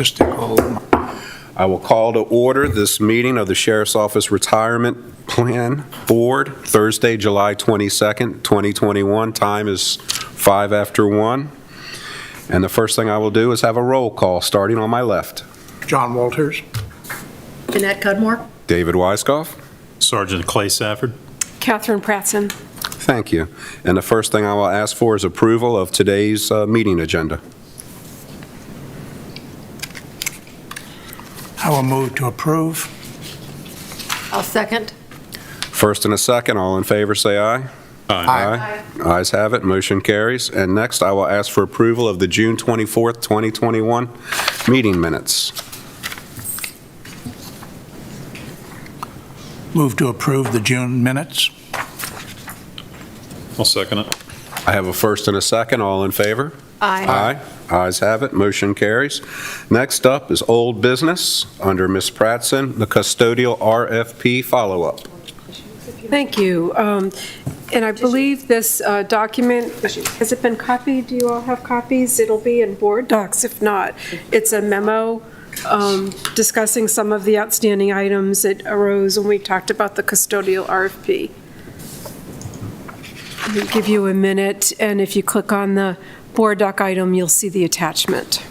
logistical. I will call to order this meeting of the Sheriff's Office Retirement Plan Board, Thursday, July 22nd, 2021. Time is 5 after 1. And the first thing I will do is have a roll call, starting on my left. John Walters. Jeanette Cudmore. David Weisskopf. Sergeant Clay Safford. Catherine Pratson. Thank you. And the first thing I will ask for is approval of today's meeting agenda. I will move to approve. I'll second. First and a second, all in favor say aye. Aye. Ayes have it, motion carries. And next, I will ask for approval of the June 24th, 2021 meeting minutes. Move to approve the June minutes. I'll second it. I have a first and a second, all in favor? Aye. Ayes have it, motion carries. Next up is old business, under Ms. Pratson, the custodial RFP follow-up. Thank you. And I believe this document, has it been copied? Do you all have copies? It'll be in board docs. If not, it's a memo discussing some of the outstanding items that arose when we talked about the custodial RFP. I'll give you a minute, and if you click on the board doc item, you'll see the attachment.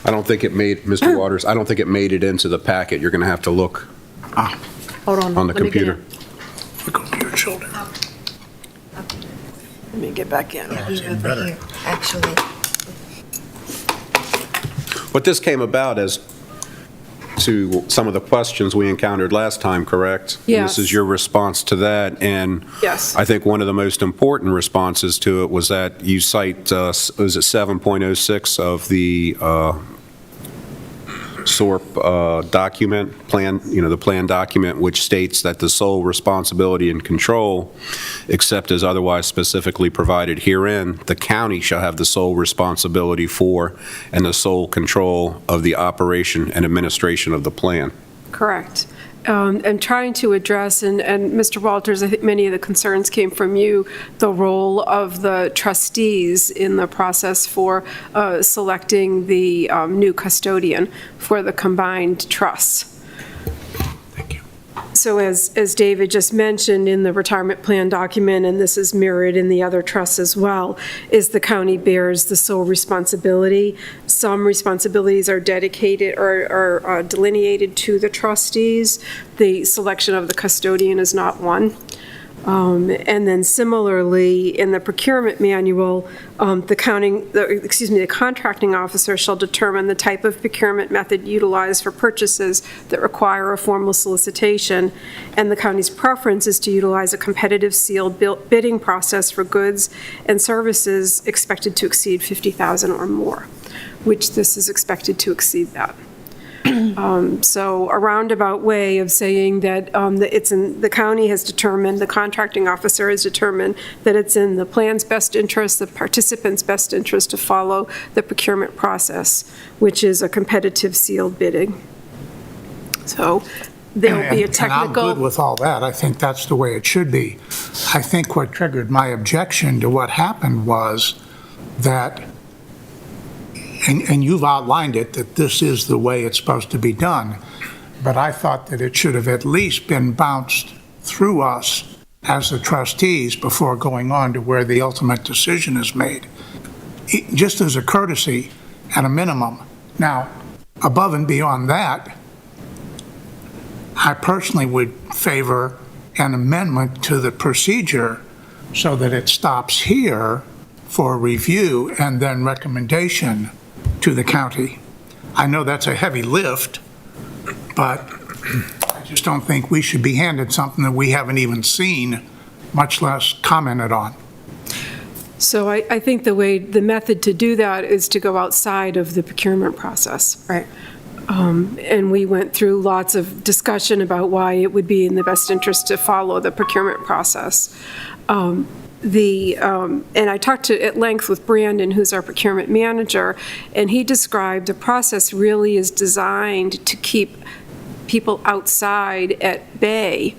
I don't think it made, Mr. Waters, I don't think it made it into the packet. You're going to have to look Hold on. on the let me get computer. in. Look over your shoulder. Let me get back in. Over here, actually. But this came about as to some of the questions we encountered last time, correct? And Yes. this is your response to that, and Yes. I think one of the most important responses to it was that you cite, was it 7.06 of the SORP document, plan, the plan document, which states that the sole responsibility and control, except as otherwise specifically provided herein, the county shall have the sole responsibility for and the sole control of the operation and administration of the plan. Correct. And trying to address, and Mr. Walters, I think many of the concerns came from you, the role of the trustees in the process for selecting the new custodian for the combined trusts. Thank you. So as David just mentioned in the retirement plan document, and this is mirrored in the other trusts as well, is the county bears the sole responsibility. Some responsibilities are dedicated or are delineated to the trustees. The selection of the custodian is not one. And then similarly, in the procurement manual, the contracting officer shall determine the type of procurement method utilized for purchases that require a formal solicitation, and the county's preference is to utilize a competitive sealed bidding process for goods and services expected to exceed $50,000 or more, which this is expected to exceed that. So a roundabout way of saying that the county has determined, the contracting officer has determined that it's in the plan's best interest, the participant's best interest to follow the procurement process, which is a competitive sealed bidding. So there'll be a technical. And I'm good with all that. I think that's the way it should be. I think what triggered my objection to what happened was that, and you've outlined it, that this is the way it's supposed to be done, but I thought that it should have at least been bounced through us as the trustees before going on to where the ultimate decision is made, just as a courtesy at a minimum. Now, above and beyond that, I personally would favor an amendment to the procedure so that it stops here for review and then recommendation to the county. I know that's a heavy lift, but I just don't think we should be handed something that we haven't even seen, much less commented on. So I think the method to do that is to go outside of the procurement process. Right. And we went through lots of discussion about why it would be in the best interest to follow the procurement process. And I talked at length with Brandon, who's our procurement manager, and he described the process really is designed to keep people outside at bay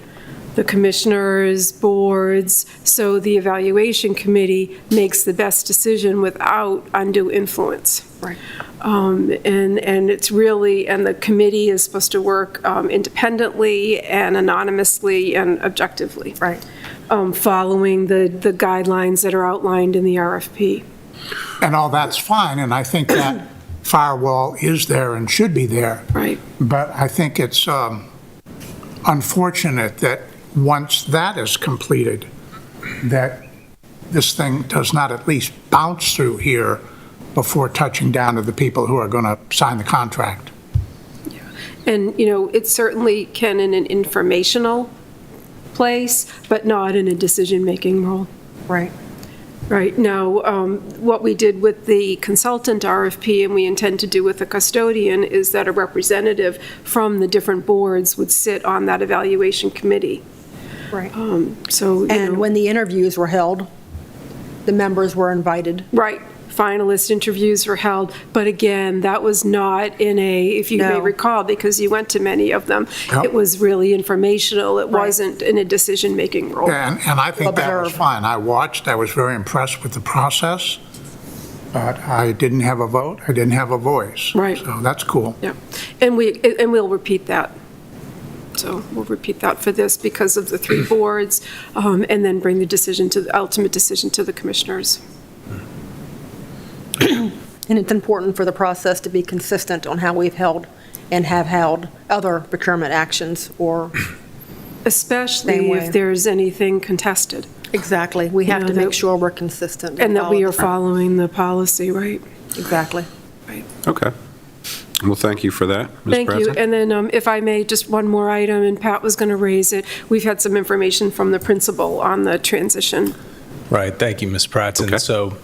the commissioners, boards, so the evaluation committee makes the best decision without undue influence. Right. And it's really, and the committee is supposed to work independently and anonymously and objectively. Right. Following the guidelines that are outlined in the RFP. And all that's fine, and I think that firewall is there and should be there. Right. But I think it's unfortunate that once that is completed, that this thing does not at least bounce through here before touching down to the people who are going to sign the contract. And, you know, it certainly can in an informational place, but not in a decision-making role. Right. Right. Now, what we did with the consultant RFP and we intend to do with the custodian is that a representative from the different boards would sit on that evaluation committee. Right. So, you know, And when the interviews were held, the members were invited. right, finalist interviews were held, but again, that was not in a, if you may No. recall, because you went to many of them, Yep. it was really informational. It wasn't in a decision-making role. And I think that was Observe. fine. I watched, I was very impressed with the process, but I didn't have a vote, I didn't have a voice. Right. So that's cool. Yeah, and we'll repeat that. So we'll repeat that for this because of the three boards, and then bring the ultimate decision to the commissioners. And it's important for the process to be consistent on how we've held and have held other procurement actions or, Especially Same way. if there's anything contested, exactly, we have You to know, make that- sure we're consistent. and that we are all the time. following the policy, right? Exactly. Okay. Well, thank you for that, Ms. Thank you. President. And then if I may, just one more item, and Pat was going to raise it. We've had some information from the principal on the transition. Right, thank you, Ms. Pratson. Okay. So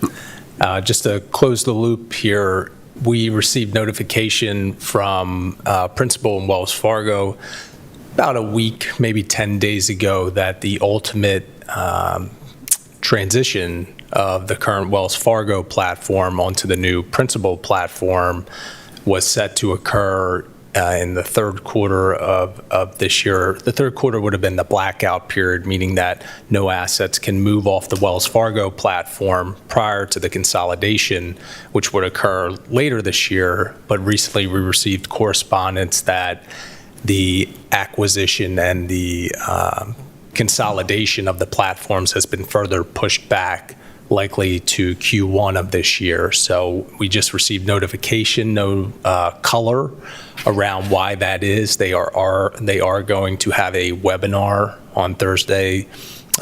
just to close the loop here, we received notification from Principal in Wells Fargo about a week, maybe 10 days ago, that the ultimate transition of the current Wells Fargo platform onto the new Principal platform was set to occur in the third quarter of this year. The third quarter would have been the blackout period, meaning that no assets can move off the Wells Fargo platform prior to the consolidation, which would occur later this year. But recently, we received correspondence that the acquisition and the consolidation of the platforms has been further pushed back, likely to Q1 of this year. So we just received notification, no color around why that is. They are going to have a webinar on Thursday,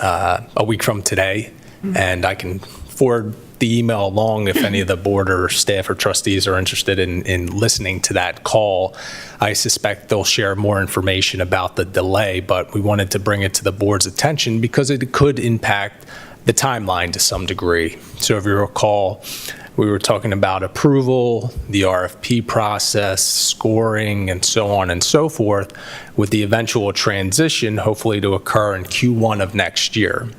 a week from today, and I can forward the email along if any of the board or staff or trustees are interested in listening to that call. I suspect they'll share more information about the delay, but we wanted to bring it to the board's attention because it could impact the timeline to some degree. So if you recall, we were talking about approval, the RFP process, scoring, and so on and so forth, with the eventual transition hopefully to occur in Q1 of next year.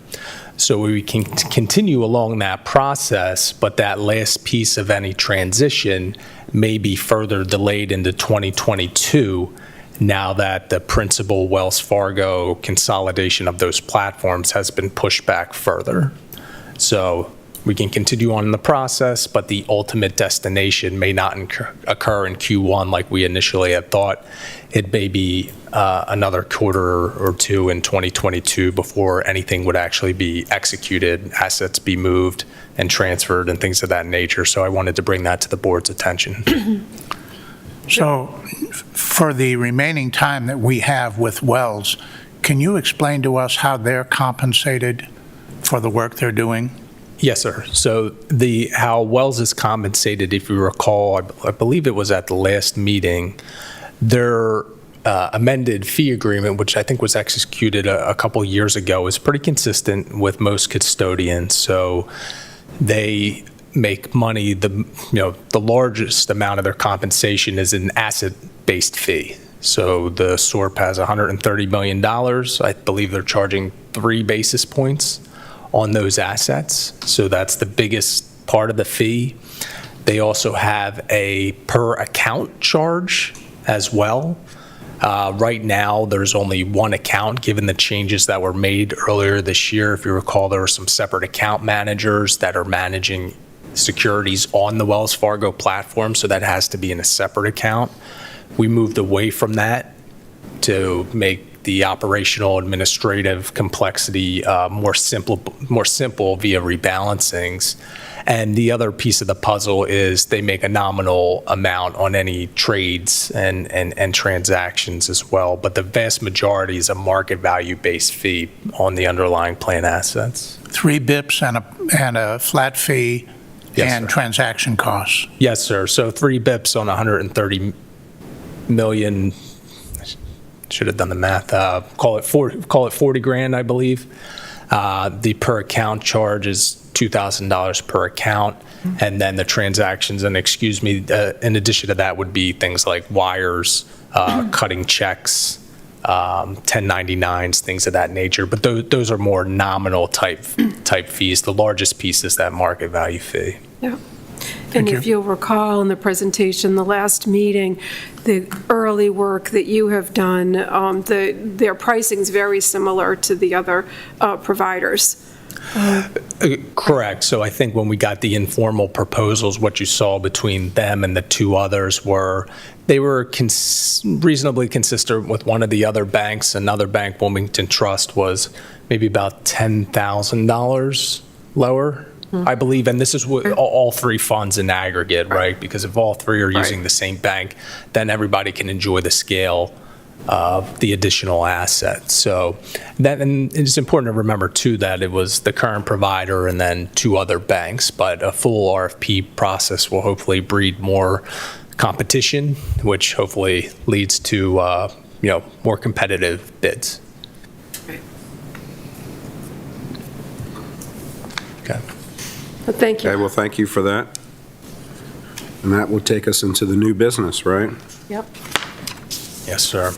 So we can continue along that process, but that last piece of any transition may be further delayed into 2022 now that the principal Wells Fargo consolidation of those platforms has been pushed back further. So we can continue on in the process, but the ultimate destination may not occur in Q1 like we initially had thought. It may be another quarter or two in 2022 before anything would actually be executed, assets be moved and transferred and things of that nature. So I wanted to bring that to the board's attention. So for the remaining time that we have with Wells, can you explain to us how they're compensated for the work they're doing? Yes, sir. So how Wells is compensated, if you recall, I believe it was at the last meeting, their amended fee agreement, which I think was executed a couple years ago, is pretty consistent with most custodians. So they make money, the largest amount of their compensation is an asset-based fee. So the SORP has $130 million. I believe they're charging 3 basis points on those assets. So that's the biggest part of the fee. They also have a per account charge as well. Right now, there's only one account, given the changes that were made earlier this year. If you recall, there were some separate account managers that are managing securities on the Wells Fargo platform, so that has to be in a separate account. We moved away from that to make the operational administrative complexity more simple via rebalancings. And the other piece of the puzzle is they make a nominal amount on any trades and transactions as well. But the vast majority is a market value-based fee on the underlying plan assets. 3 bips and a flat fee Yes, and sir. transaction costs. Yes, sir. So 3 bips on 130 million. Should have done the math. Call it 40 grand, I believe. The per account charge is $2,000 per account, and then the transactions, and excuse me, in addition to that would be things like wires, cutting checks, 1099s, things of that nature. But those are more nominal type fees. The largest piece is that market value fee. Yeah. And if you'll recall in the presentation, the last meeting, the early work that you have done, their pricing is very similar to the other providers. Correct. So I think when we got the informal proposals, what you saw between them and the two others were, they were reasonably consistent with one of the other banks. Another bank, Wilmington Trust, was maybe about $10,000 lower, I believe. And this is what all 3 funds in aggregate, right? Because if all 3 are using the same bank, then everybody can enjoy the scale of the additional assets. So that, and it's important to remember too that it was the current provider and then 2 other banks, but a full RFP process will hopefully breed more competition, which hopefully leads to more competitive bids. Okay. But thank Okay, you. well, thank you for that. And that will take us into the new business, right? Yep. Yes, sir.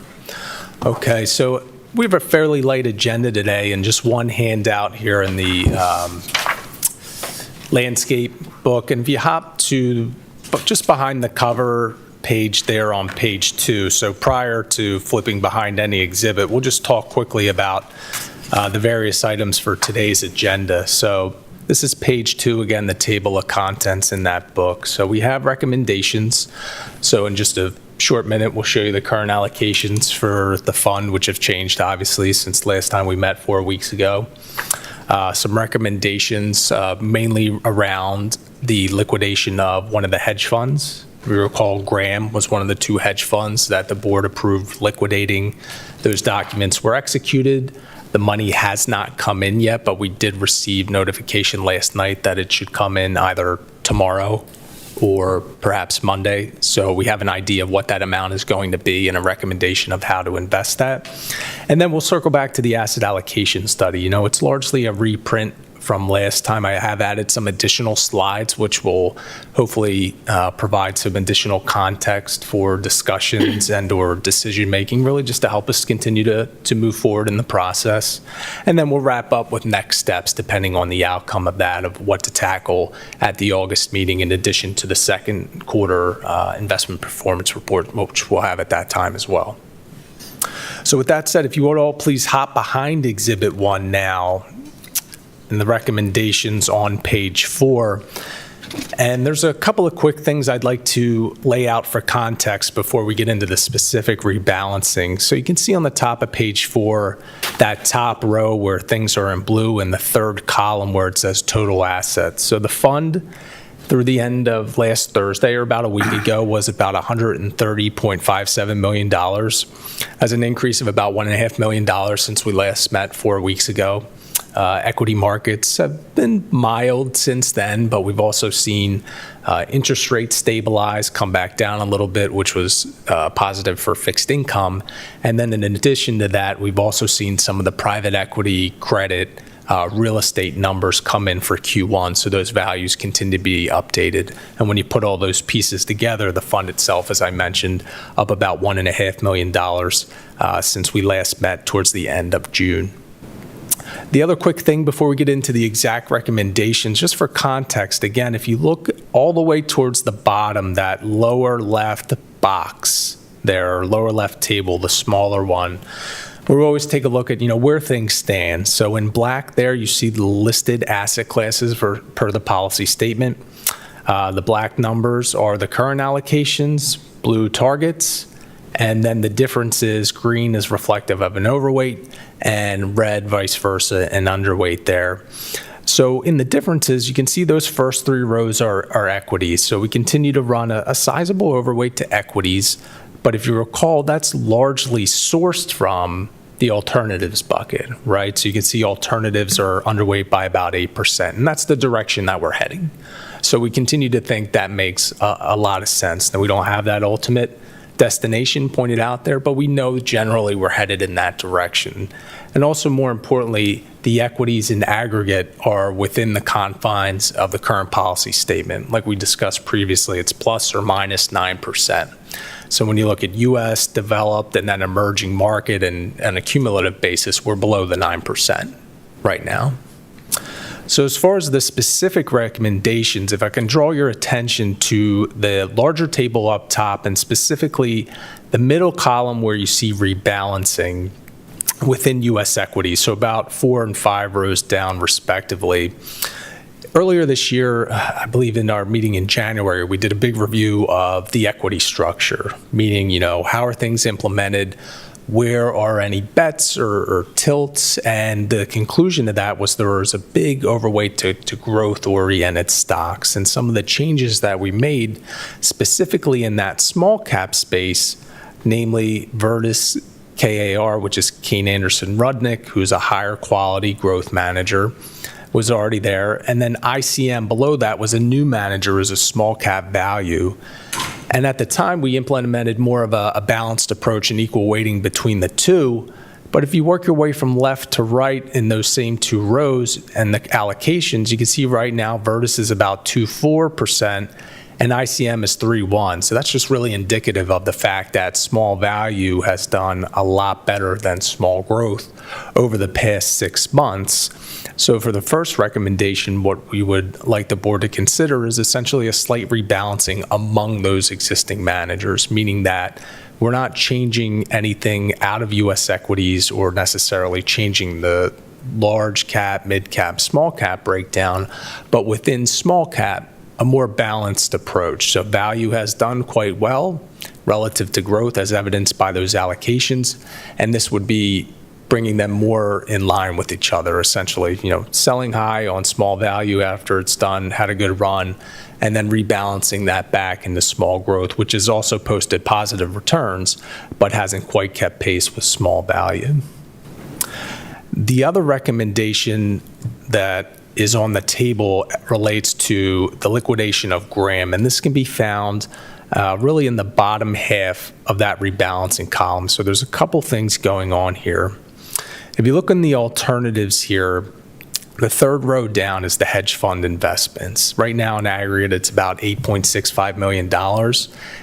Okay, so we have a fairly light agenda today, and just one handout here in the landscape book. And if you hop to just behind the cover page there on page 2, so prior to flipping behind any exhibit, we'll just talk quickly about the various items for today's agenda. So this is page 2, again, the table of contents in that book. So we have recommendations. So in just a short minute, we'll show you the current allocations for the fund, which have changed, obviously, since last time we met 4 weeks ago. Some recommendations, mainly around the liquidation of one of the hedge funds. We recall Graham was one of the 2 hedge funds that the board approved liquidating. Those documents were executed. The money has not come in yet, but we did receive notification last night that it should come in either tomorrow or perhaps Monday. So we have an idea of what that amount is going to be and a recommendation of how to invest that. And then we'll circle back to the asset allocation study. You know, it's largely a reprint from last time. I have added some additional slides, which will hopefully provide some additional context for discussions and or decision-making, really just to help us continue to move forward in the process. And then we'll wrap up with next steps, depending on the outcome of that, of what to tackle at the August meeting, in addition to the second quarter investment performance report, which we'll have at that time as well. So with that said, if you would all please hop behind Exhibit 1 now, and the recommendations on page 4. And there's a couple of quick things I'd like to lay out for context before we get into the specific rebalancing. So you can see on the top of page 4, that top row where things are in blue, and the third column where it says total assets. So the fund, through the end of last Thursday, or about a week ago, was about $130.57 million, as an increase of about $1.5 million since we last met 4 weeks ago. Equity markets have been mild since then, but we've also seen interest rates stabilize, come back down a little bit, which was positive for fixed income. And then in addition to that, we've also seen some of the private equity, credit, real estate numbers come in for Q1, so those values continue to be updated. And when you put all those pieces together, the fund itself, as I mentioned, up about $1.5 million since we last met towards the end of June. The other quick thing before we get into the exact recommendations, just for context, again, if you look all the way towards the bottom, that lower left box there, lower left table, the smaller one, we always take a look at, where things stand. So in black there, you see the listed asset classes per the policy statement. The black numbers are the current allocations, blue targets, and then the difference is green is reflective of an overweight and red vice versa, an underweight there. So in the differences, you can see those first 3 rows are equities. So we continue to run a sizable overweight to equities. But if you recall, that's largely sourced from the alternatives bucket, right? So you can see alternatives are underweight by about 8%, and that's the direction that we're heading. So we continue to think that makes a lot of sense. Now, we don't have that ultimate destination pointed out there, but we know generally we're headed in that direction. And also, more importantly, the equities in aggregate are within the confines of the current policy statement. Like we discussed previously, it's plus or minus 9%. So when you look at U.S., developed, and then emerging market and a cumulative basis, we're below the 9% right now. So as far as the specific recommendations, if I can draw your attention to the larger table up top and specifically the middle column where you see rebalancing within U.S. equities, so about 4 and 5 rows down respectively. Earlier this year, I believe in our meeting in January, we did a big review of the equity structure, meaning, how are things implemented? Where are any bets or tilts? And the conclusion to that was there was a big overweight to growth-oriented stocks. And some of the changes that we made, specifically in that small cap space, namely Virtus KAR, which is Kayne Anderson Rudnick, who's a higher quality growth manager, was already there. And then ICM below that was a new manager as a small cap value. And at the time, we implemented more of a balanced approach and equal weighting between the two. But if you work your way from left to right in those same 2 rows and the allocations, you can see right now Virtus is about 2.4% and ICM is 3.1%. So that's just really indicative of the fact that small value has done a lot better than small growth over the past 6 months. So for the first recommendation, what we would like the board to consider is essentially a slight rebalancing among those existing managers, meaning that we're not changing anything out of U.S. equities or necessarily changing the large cap, mid cap, small cap breakdown, but within small cap, a more balanced approach. So value has done quite well relative to growth as evidenced by those allocations, and this would be bringing them more in line with each other, essentially, selling high on small value after it's done, had a good run, and then rebalancing that back into small growth, which has also posted positive returns, but hasn't quite kept pace with small value. The other recommendation that is on the table relates to the liquidation of Graham, and this can be found really in the bottom half of that rebalancing column. So there's a couple things going on here. If you look in the alternatives here, the 3rd row down is the hedge fund investments. Right now in aggregate, it's about $8.65 million,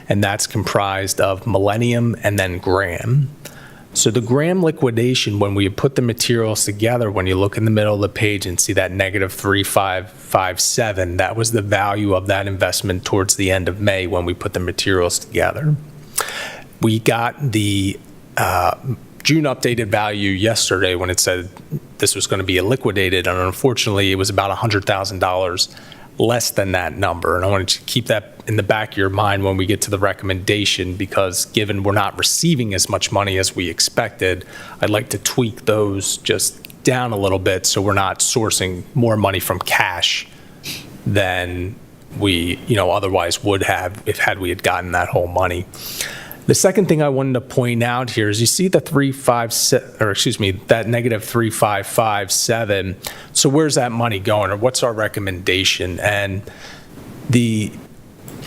and that's comprised of Millennium and then Graham. So the Graham liquidation, when we put the materials together, when you look in the middle of the page and see that negative 3,557, that was the value of that investment towards the end of May when we put the materials together. We got the June updated value yesterday when it said this was going to be liquidated, and unfortunately it was about $100,000 less than that number. And I wanted to keep that in the back of your mind when we get to the recommendation, because given we're not receiving as much money as we expected, I'd like to tweak those just down a little bit so we're not sourcing more money from cash than we otherwise would have had we gotten that whole money. The second thing I wanted to point out here is you see the that negative 3,557. So where's that money going, or what's our recommendation? And the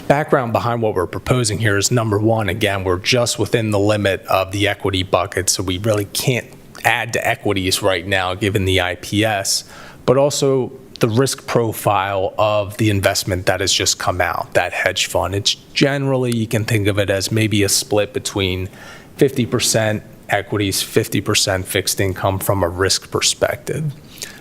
background behind what we're proposing here is, number one, again, we're just within the limit of the equity bucket, so we really can't add to equities right now given the IPS, but also the risk profile of the investment that has just come out, that hedge fund. It's generally, you can think of it as maybe a split between 50% equities, 50% fixed income from a risk perspective.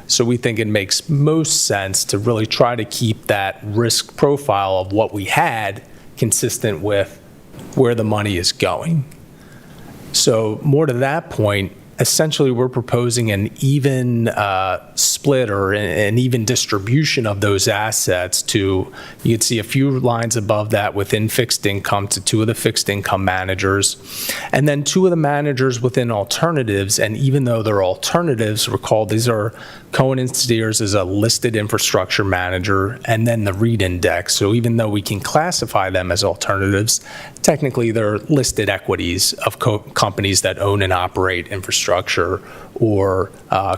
So we think it makes most sense to really try to keep that risk profile of what we had consistent with where the money is going. So more to that point, essentially, we're proposing an even split or an even distribution of those assets to, you can see a few lines above that within fixed income to two of the fixed income managers, and then two of the managers within alternatives. And even though they're alternatives, recall these are Cohen and Steers is a listed infrastructure manager, and then the REIT index. So even though we can classify them as alternatives, technically they're listed equities of companies that own and operate infrastructure or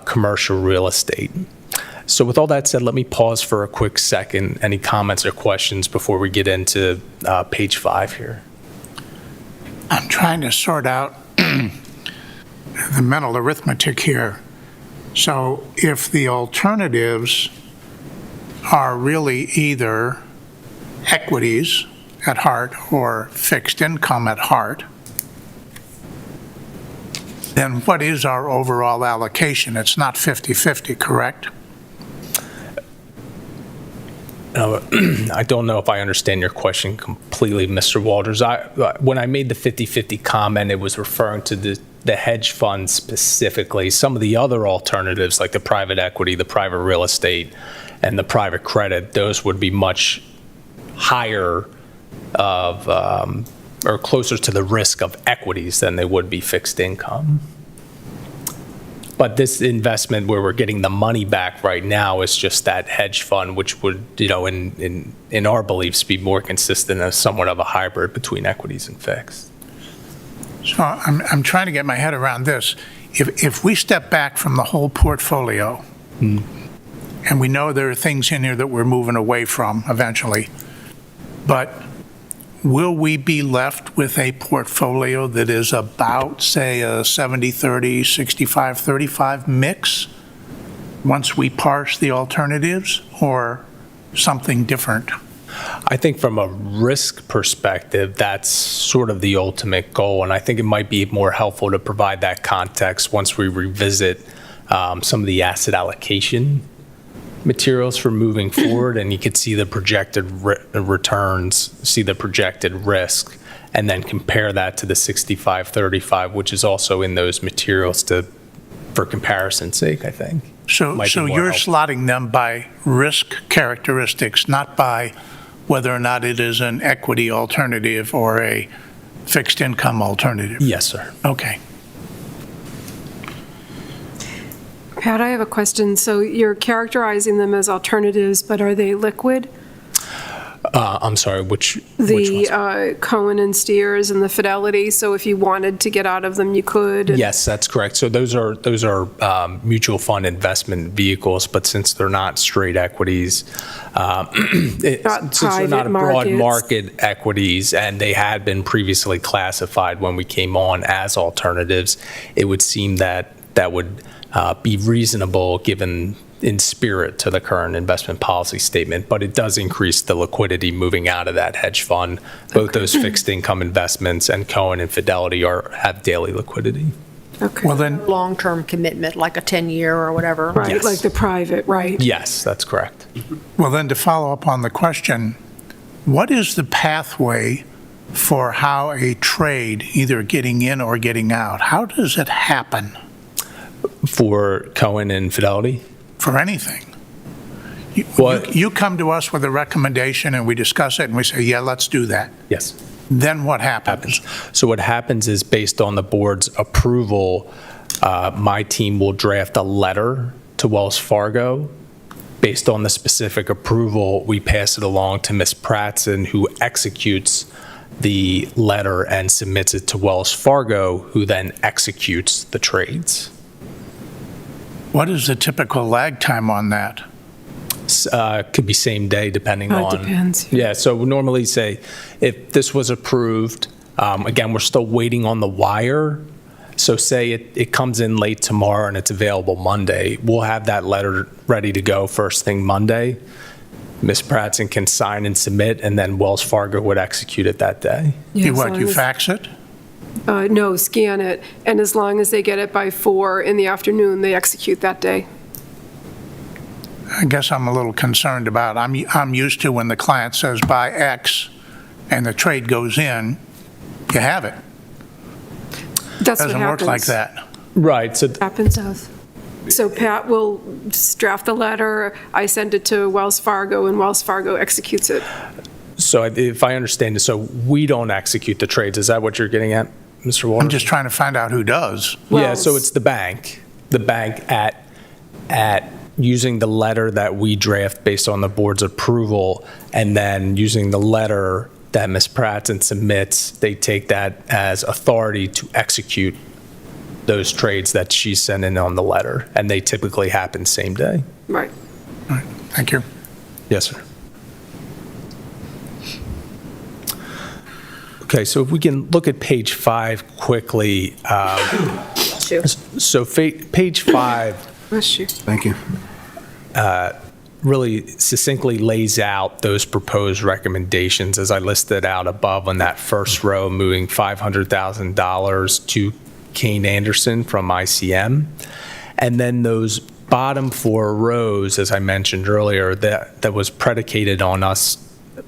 commercial real estate. So with all that said, let me pause for a quick second. Any comments or questions before we get into page 5 here? I'm trying to sort out the mental arithmetic here. So if the alternatives are really either equities at heart or fixed income at heart, then what is our overall allocation? It's not 50-50, correct? I don't know if I understand your question completely, Mr. Walters. When I made the 50-50 comment, it was referring to the hedge fund specifically. Some of the other alternatives, like the private equity, the private real estate, and the private credit, those would be much higher of or closer to the risk of equities than they would be fixed income. But this investment where we're getting the money back right now is just that hedge fund, which would, in our beliefs, be more consistent as somewhat of a hybrid between equities and fixed. So I'm trying to get my head around this. If we step back from the whole portfolio, and we know there are things in here that we're moving away from eventually, but will we be left with a portfolio that is about, say, a 70-30, 65-35 mix once we parse the alternatives, or something different? I think from a risk perspective, that's sort of the ultimate goal, and I think it might be more helpful to provide that context once we revisit some of the asset allocation materials for moving forward, and you could see the projected returns, see the projected risk, and then compare that to the 65-35, which is also in those materials for comparison's sake, I think. So you're slotting them by risk characteristics, not by whether or not it is an equity alternative or a fixed income alternative? Yes, sir. Okay. Pat, I have a question. So you're characterizing them as alternatives, but are they liquid? I'm sorry, which ones? The Cohen and Steers and the Fidelity, so if you wanted to get out of them, you could? Yes, that's correct. So those are mutual fund investment vehicles, but since they're not straight equities, since they're not broad market equities, and they had been previously classified when we came on as alternatives, it would seem that would be reasonable given in spirit to the current investment policy statement, but it does increase the liquidity moving out of that hedge fund. Both those fixed income investments and Cohen and Fidelity have daily liquidity. Okay. Well, then, Long-term commitment, like a 10-year or whatever. Right, Yes. like the private, right? Yes, that's correct. to follow up on the question, what is the pathway for how a trade, either getting in or getting out, how does it happen For Cohen and Fidelity? for anything? What? You come to us with a recommendation and we discuss it and we say, yeah, let's do that. Yes. Then what happens? So what happens is, based on the board's approval, my team will draft a letter to Wells Fargo. Based on the specific approval, we pass it along to Ms. Pratson, who executes the letter and submits it to Wells Fargo, who then executes the trades. What is the typical lag time on that? Could be same day, depending It on. depends. Yeah, so we normally say if this was approved, again, we're still waiting on the wire. So say it comes in late tomorrow and it's available Monday, we'll have that letter ready to go first thing Monday. Ms. Pratson can sign and submit, and then Wells Fargo would execute it that day. Yeah, as You long as- fax it? No, scan it, and as long as they get it by 4 in the afternoon, they execute that day. I guess I'm a little concerned about, I'm used to when the client says buy X and the trade goes in, you have it. That's what Doesn't work happens. like that. Right, so Happens. So Pat will draft the letter, I send it to Wells Fargo, and Wells Fargo executes it. So if I understand it, so we don't execute the trades, is that what you're getting at, Mr. Waters? I'm just trying to find out who does. Yeah, so Wells. it's the bank at using the letter that we draft based on the board's approval, and then using the letter that Ms. Pratton submits, they take that as authority to execute those trades that she's sending on the letter, and they typically happen same day. Right. Thank you. Yes, sir. Okay, so if we can look at page 5 quickly. So page 5 Bless you. Thank you. really succinctly lays out those proposed recommendations as I listed out above on that first row, moving $500,000 to Kane Anderson from ICM. And then those bottom 4 rows, as I mentioned earlier, that was predicated on us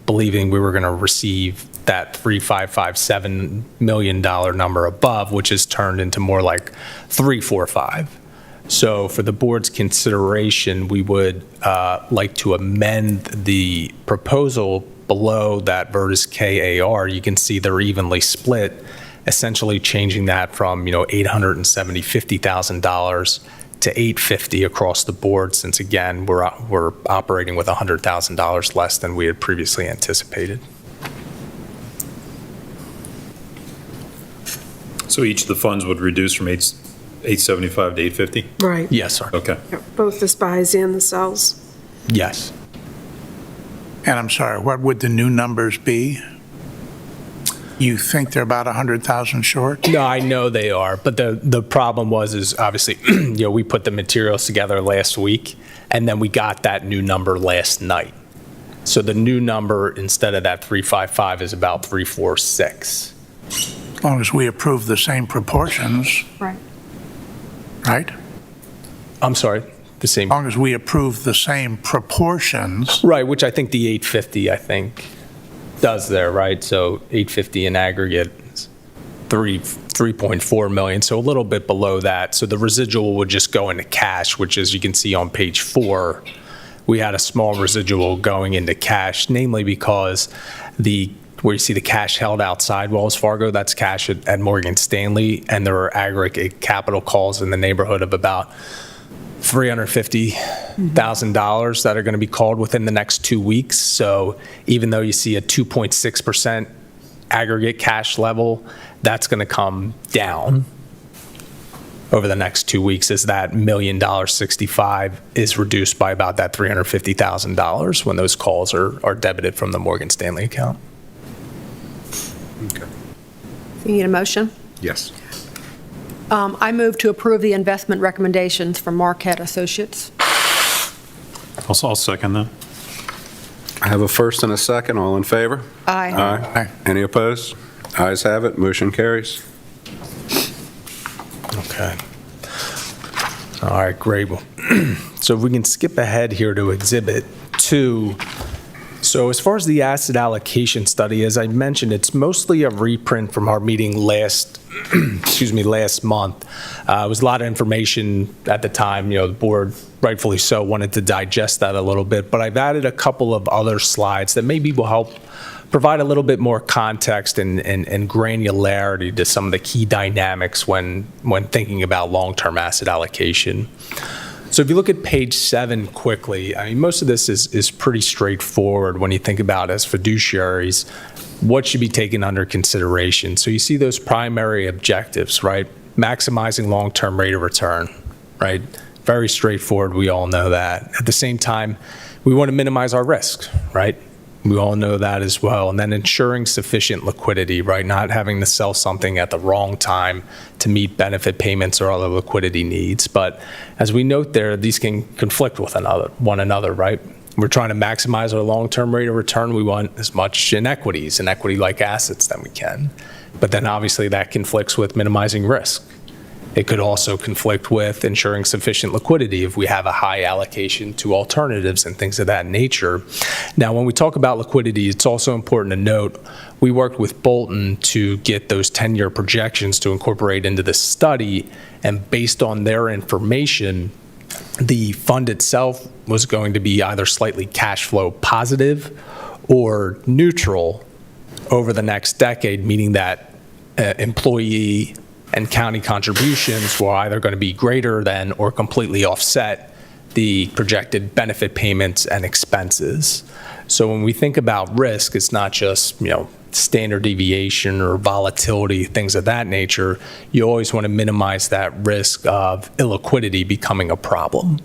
believing we were going to receive that $3,557 million number above, which is turned into more like 345. So for the board's consideration, we would like to amend the proposal below that Vertus KAR. You can see they're evenly split, essentially changing that from, $850,000 to $850 across the board, since again, we're operating with $100,000 less than we had previously anticipated. So each of the funds would reduce from 875 to 850? Right. Yes, sir. Okay. Yep, both the spies and the cells. Yes. And I'm sorry, what would the new numbers be? You think they're about 100,000 short? No, I know they are, but the problem is obviously, we put the materials together last week, and then we got that new number last night. So the new number, instead of that 355, is about 346. As long as we approve the same proportions, Right. right? I'm sorry, the As same. long as we approve the same proportions, Right, which I think the 850, does there, right? So 850 in aggregate, is 3.4 million, so a little bit below that. So the residual would just go into cash, which, as you can see on page 4, we had a small residual going into cash, namely because where you see the cash held outside Wells Fargo, that's cash at Morgan Stanley, and there are aggregate capital calls in the neighborhood of about $350,000 that are going to be called within the next 2 weeks. So even though you see a 2.6% aggregate cash level, that's going to come down over the next 2 weeks as that $1,000,065 is reduced by about that $350,000 when those calls are debited from the Morgan Stanley account. You need a motion? Yes. I move to approve the investment recommendations from Marquette Associates. I'll second that. I have a first and a second. All in favor? Aye. Aye. Any opposed? Ayes have it. Motion carries. Okay. All right, great. Well, so if we can skip ahead here to Exhibit 2. So as far as the asset allocation study, as I mentioned, it's mostly a reprint from our meeting last month. It was a lot of information at the time. The board, rightfully so, wanted to digest that a little bit. But I've added a couple of other slides that maybe will help provide a little bit more context and granularity to some of the key dynamics when thinking about long-term asset allocation. So if you look at page 7 quickly, most of this is pretty straightforward when you think about, as fiduciaries, what should be taken under consideration. So you see those primary objectives, right? Maximizing long-term rate of return, right? Very straightforward. We all know that. At the same time, we want to minimize our risk, right? We all know that as well. And then ensuring sufficient liquidity, right? Not having to sell something at the wrong time to meet benefit payments or other liquidity needs. But as we note there, these can conflict with one another, right? We're trying to maximize our long-term rate of return. We want as much in equities and equity-like assets that we can. But then obviously that conflicts with minimizing risk. It could also conflict with ensuring sufficient liquidity if we have a high allocation to alternatives and things of that nature. Now, when we talk about liquidity, it's also important to note we worked with Bolton to get those 10-year projections to incorporate into the study, and based on their information, the fund itself was going to be either slightly cash flow positive or neutral over the next decade, meaning that employee and county contributions were either going to be greater than or completely offset the projected benefit payments and expenses. So when we think about risk, it's not just, standard deviation or volatility, things of that nature. You always want to minimize that risk of illiquidity becoming a problem,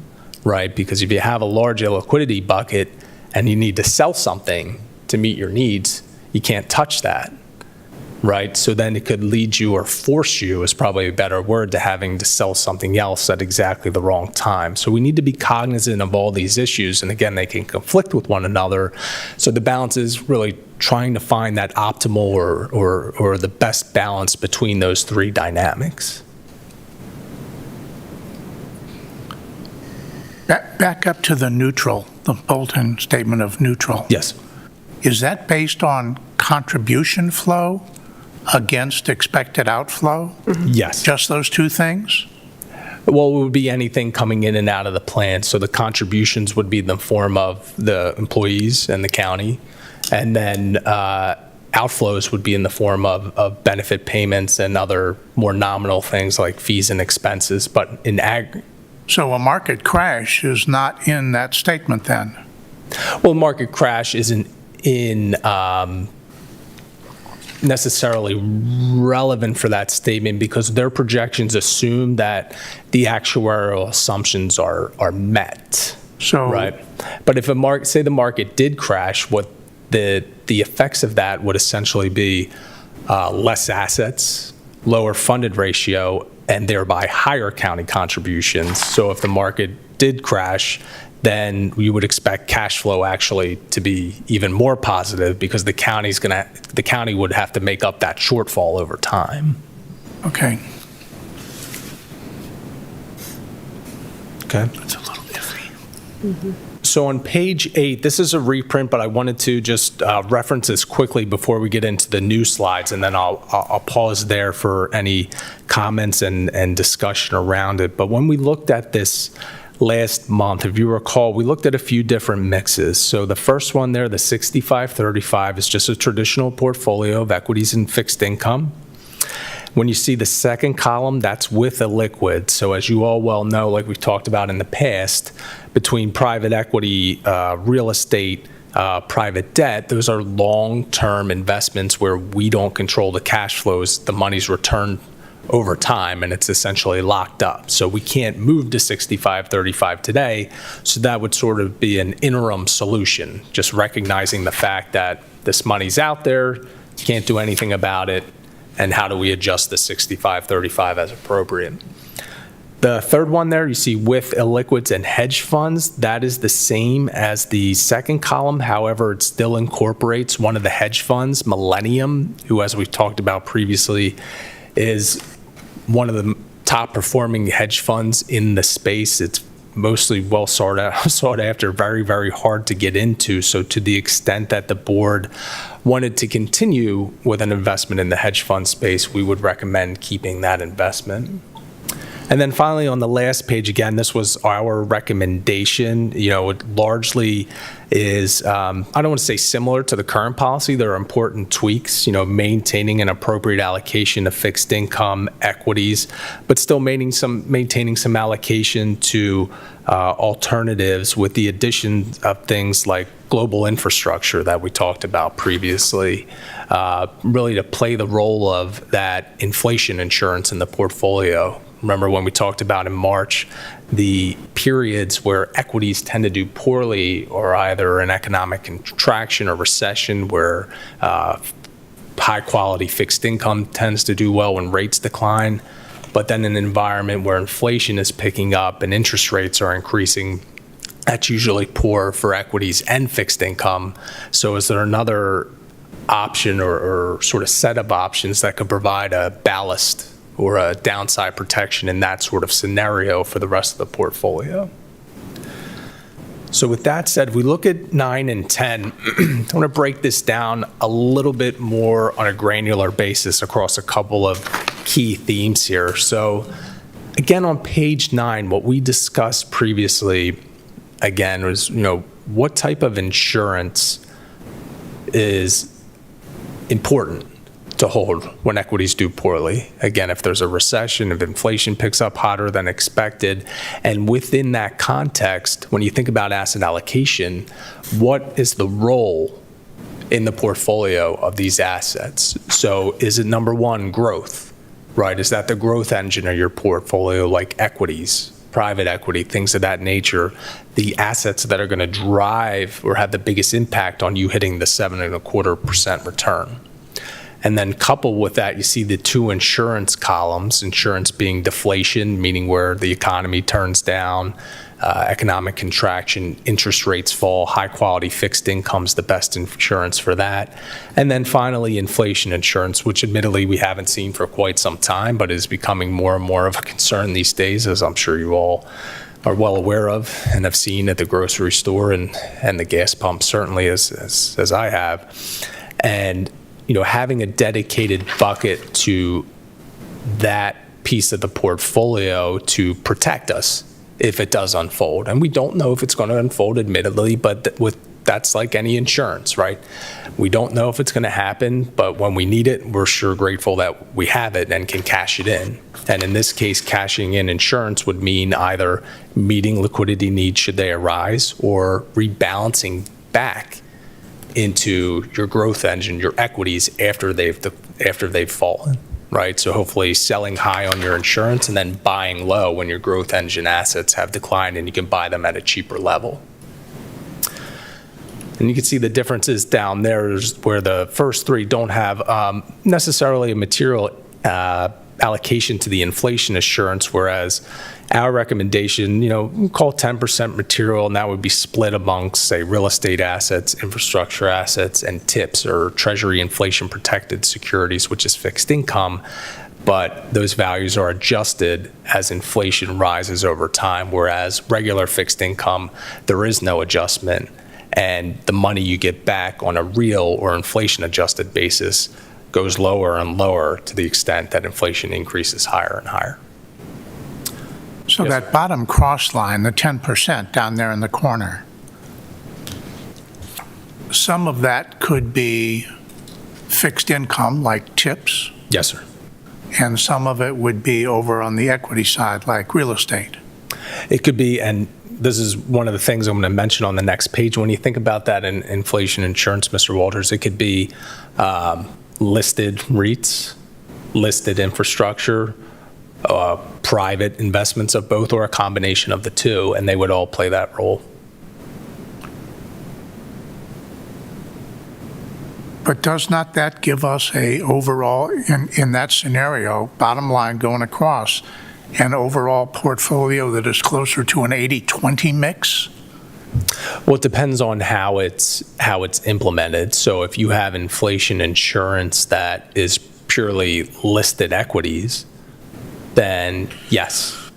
right? Because if you have a large illiquidity bucket and you need to sell something to meet your needs, you can't touch that, right? So then it could lead you, or force you is probably a better word, to having to sell something else at exactly the wrong time. So we need to be cognizant of all these issues. And again, they can conflict with one another. So the balance is really trying to find that optimal or the best balance between those three dynamics. Back up to the neutral, the Bolton statement of neutral. Yes. Is that based on contribution flow against expected outflow? Yes. Just those two things? Well, it would be anything coming in and out of the plan. So the contributions would be in the form of the employees and the county. And then outflows would be in the form of benefit payments and other more nominal things like fees and expenses. But in So a market crash is not in that statement then? well, market crash isn't in necessarily relevant for that statement because their projections assume that the actuarial assumptions are met. So, Right. But if say the market did crash, what the effects of that would essentially be less assets, lower funded ratio, and thereby higher county contributions. So if the market did crash, then you would expect cash flow actually to be even more positive because the county would have to make up that shortfall over time. okay. Okay. It's a little iffy. So on page 8, this is a reprint, but I wanted to just reference this quickly before we get into the new slides, and then I'll pause there for any comments and discussion around it. But when we looked at this last month, if you recall, we looked at a few different mixes. So the first one there, the 65-35, is just a traditional portfolio of equities and fixed income. When you see the second column, that's with illiquid. So as you all well know, like we've talked about in the past, between private equity, real estate, private debt, those are long-term investments where we don't control the cash flows. The money's returned over time, and it's essentially locked up. So we can't move to 65-35 today. So that would sort of be an interim solution, just recognizing the fact that this money's out there, you can't do anything about it, and how do we adjust the 65-35 as appropriate. The third one there, you see with illiquids and hedge funds, that is the same as the second column. However, it still incorporates one of the hedge funds, Millennium, who, as we've talked about previously, is one of the top performing hedge funds in the space. It's mostly well sought after, very, very hard to get into. So to the extent that the board wanted to continue with an investment in the hedge fund space, we would recommend keeping that investment. And then finally, on the last page, again, this was our recommendation. It largely is, I don't want to say similar to the current policy. There are important tweaks, maintaining an appropriate allocation of fixed income equities, but still maintaining some allocation to alternatives with the addition of things like global infrastructure that we talked about previously, really to play the role of that inflation insurance in the portfolio. Remember when we talked about in March, the periods where equities tend to do poorly or either an economic contraction or recession where high quality fixed income tends to do well when rates decline. But then in an environment where inflation is picking up and interest rates are increasing, that's usually poor for equities and fixed income. So is there another option or sort of set of options that could provide a ballast or a downside protection in that sort of scenario for the rest of the portfolio. So with that said, if we look at 9 and 10, I want to break this down a little bit more on a granular basis across a couple of key themes here. So again, on page 9, what we discussed previously, again, was, what type of insurance is important to hold when equities do poorly. Again, if there's a recession, if inflation picks up hotter than expected, and within that context, when you think about asset allocation, what is the role in the portfolio of these assets? So is it number one, growth, right? Is that the growth engine of your portfolio, like equities, private equity, things of that nature, the assets that are going to drive or have the biggest impact on you hitting the 7.25% return? And then coupled with that, you see the two insurance columns, insurance being deflation, meaning where the economy turns down, economic contraction, interest rates fall, high quality fixed income's the best insurance for that. And then finally, inflation insurance, which admittedly we haven't seen for quite some time, but is becoming more and more of a concern these days, as I'm sure you all are well aware of and have seen at the grocery store and the gas pump, certainly as I have. And having a dedicated bucket to that piece of the portfolio to protect us if it does unfold. And we don't know if it's going to unfold, admittedly, but that's like any insurance, right? We don't know if it's going to happen, but when we need it, we're sure grateful that we have it and can cash it in. And in this case, cashing in insurance would mean either meeting liquidity needs should they arise or rebalancing back into your growth engine, your equities after they've fallen, right? So hopefully selling high on your insurance and then buying low when your growth engine assets have declined and you can buy them at a cheaper level. And you can see the differences down there where the first three don't have necessarily a material allocation to the inflation assurance, whereas our recommendation, call 10% material, and that would be split amongst, say, real estate assets, infrastructure assets, and TIPS, or Treasury inflation protected securities, which is fixed income. But those values are adjusted as inflation rises over time, whereas regular fixed income, there is no adjustment. And the money you get back on a real or inflation adjusted basis goes lower and lower to the extent that inflation increases higher and higher. So that bottom cross line, the 10% down there in the corner, some of that could be fixed income like TIPS, Yes, sir. and some of it would be over on the equity side like real estate. It could be, and this is one of the things I'm going to mention on the next page. When you think about that in inflation insurance, Mr. Walters, it could be listed REITs, listed infrastructure, private investments of both, or a combination of the two, and they would all play that role. But does not that give us a overall, in that scenario, bottom line going across, an overall portfolio that is closer to an 80-20 mix? Well, it depends on how it's implemented. So if you have inflation insurance that is purely listed equities, then yes.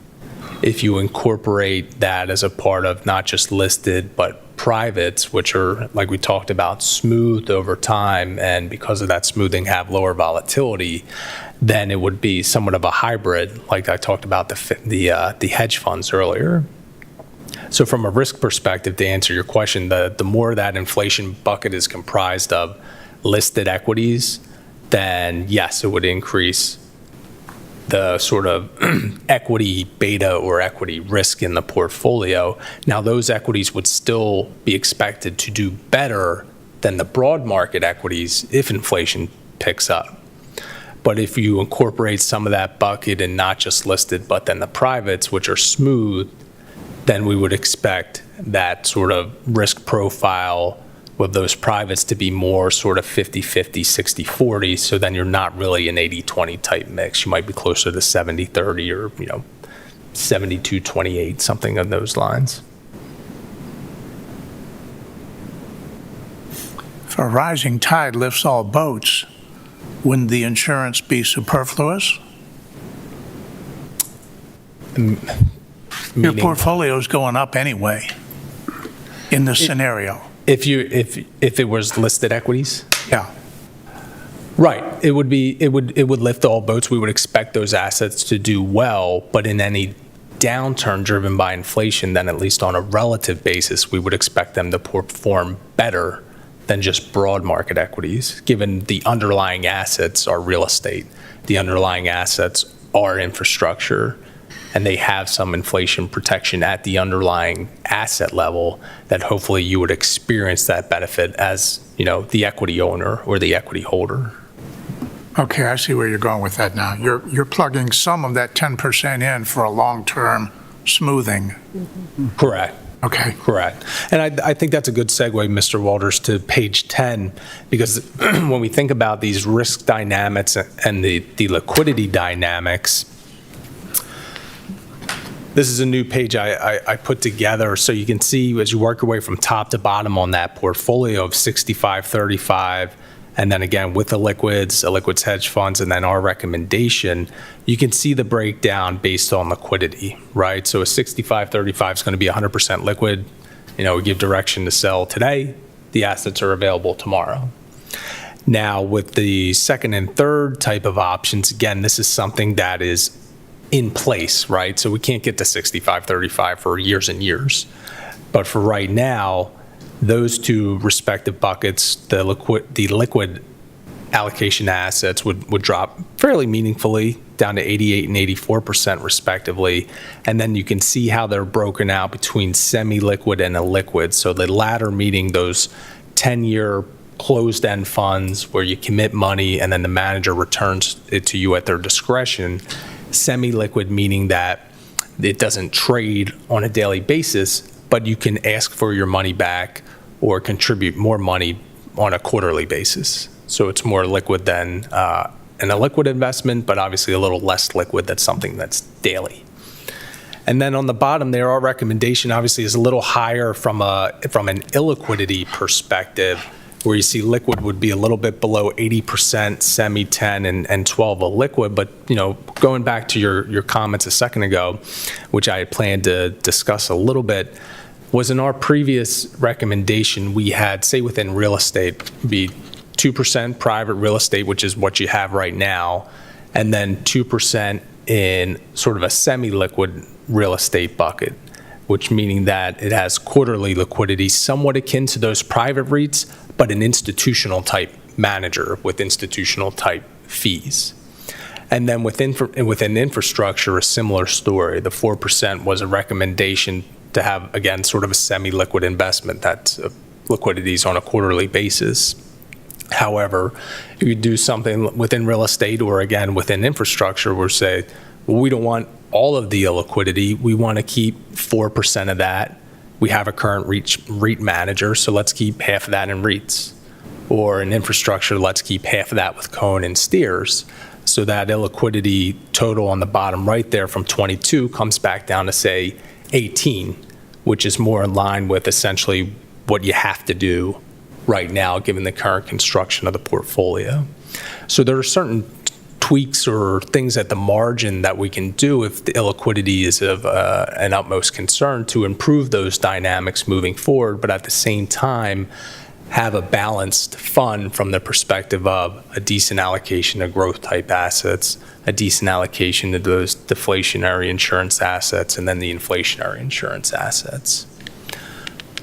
If you incorporate that as a part of not just listed, but privates, which are, like we talked about, smoothed over time, and because of that smoothing have lower volatility, then it would be somewhat of a hybrid, like I talked about the hedge funds earlier. So from a risk perspective, to answer your question, the more that inflation bucket is comprised of listed equities, then yes, it would increase the sort of equity beta or equity risk in the portfolio. Now, those equities would still be expected to do better than the broad market equities if inflation picks up. But if you incorporate some of that bucket and not just listed, but then the privates, which are smooth, then we would expect that sort of risk profile with those privates to be more sort of 50-50, 60-40. So then you're not really an 80-20 type mix. You might be closer to 70-30 or 72-28, something of those lines. If a rising tide lifts all boats, wouldn't the insurance be superfluous? Your Meaning, portfolio's going up anyway in this scenario. if it was listed equities? Yeah. Right. It would lift all boats. We would expect those assets to do well, but in any downturn driven by inflation, then at least on a relative basis, we would expect them to perform better than just broad market equities, given the underlying assets are real estate. The underlying assets are infrastructure, and they have some inflation protection at the underlying asset level that hopefully you would experience that benefit as, the equity owner or the equity holder. Okay, I see where you're going with that now. You're plugging some of that 10% in for a long-term smoothing. Correct. Okay. Correct. And I think that's a good segue, Mr. Walters, to page 10, because when we think about these risk dynamics and the liquidity dynamics, this is a new page I put together so you can see as you work your way from top to bottom on that portfolio of 65-35, and then again with the liquids hedge funds, and then our recommendation, you can see the breakdown based on liquidity, right? So a 65-35 is going to be 100% liquid. We give direction to sell today. The assets are available tomorrow. Now, with the second and third type of options, again, this is something that is in place, right? So we can't get to 65-35 for years and years. But for right now, those two respective buckets, the liquid allocation assets would drop fairly meaningfully down to 88 and 84% respectively. And then you can see how they're broken out between semi-liquid and illiquid. So the latter meaning those 10-year closed-end funds where you commit money and then the manager returns it to you at their discretion. Semi-liquid meaning that it doesn't trade on a daily basis, but you can ask for your money back or contribute more money on a quarterly basis. So it's more liquid than an illiquid investment, but obviously a little less liquid than something that's daily. And then on the bottom there, our recommendation obviously is a little higher from an illiquidity perspective, where you see liquid would be a little bit below 80%, semi 10, and 12 a liquid. But, going back to your comments a second ago, which I had planned to discuss a little bit, was in our previous recommendation, we had, say within real estate, be 2% private real estate, which is what you have right now, and then 2% in sort of a semi-liquid real estate bucket, which meaning that it has quarterly liquidity, somewhat akin to those private REITs, but an institutional type manager with institutional type fees. And then within infrastructure, a similar story. The 4% was a recommendation to have, again, sort of a semi-liquid investment that's liquidities on a quarterly basis. However, if you do something within real estate or, again, within infrastructure, we'll say, well, we don't want all of the illiquidity. We want to keep 4% of that. We have a current REIT manager, so let's keep half of that in REITs. Or in infrastructure, let's keep half of that with Cohen and Steers. So that illiquidity total on the bottom right there from 22 comes back down to, say, 18, which is more in line with essentially what you have to do right now, given the current construction of the portfolio. So there are certain tweaks or things at the margin that we can do if the illiquidity is of an utmost concern to improve those dynamics moving forward, but at the same time have a balanced fund from the perspective of a decent allocation of growth type assets, a decent allocation to those deflationary insurance assets, and then the inflationary insurance assets.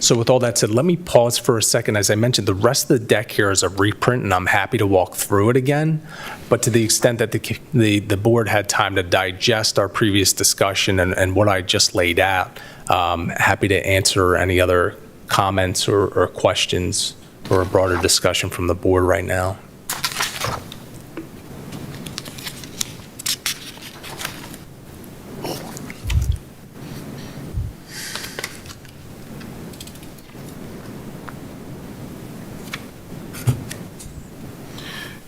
So with all that said, let me pause for a second. As I mentioned, the rest of the deck here is a reprint, and I'm happy to walk through it again. But to the extent that the board had time to digest our previous discussion and what I just laid out, happy to answer any other comments or questions or a broader discussion from the board right now.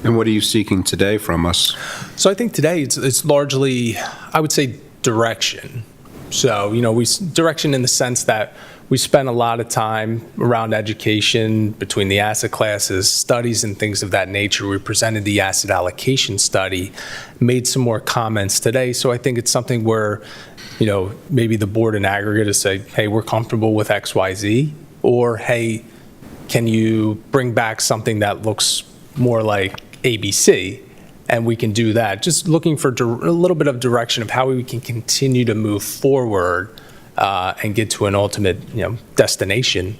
And what are you seeking today from us? So I think today it's largely, I would say, direction. So, direction in the sense that we spent a lot of time around education between the asset classes, studies and things of that nature. We presented the asset allocation study, made some more comments today. So I think it's something where, maybe the board in aggregate is say, hey, we're comfortable with X, Y, Z, or hey, can you bring back something that looks more like ABC? And we can do that. Just looking for a little bit of direction of how we can continue to move forward and get to an ultimate, destination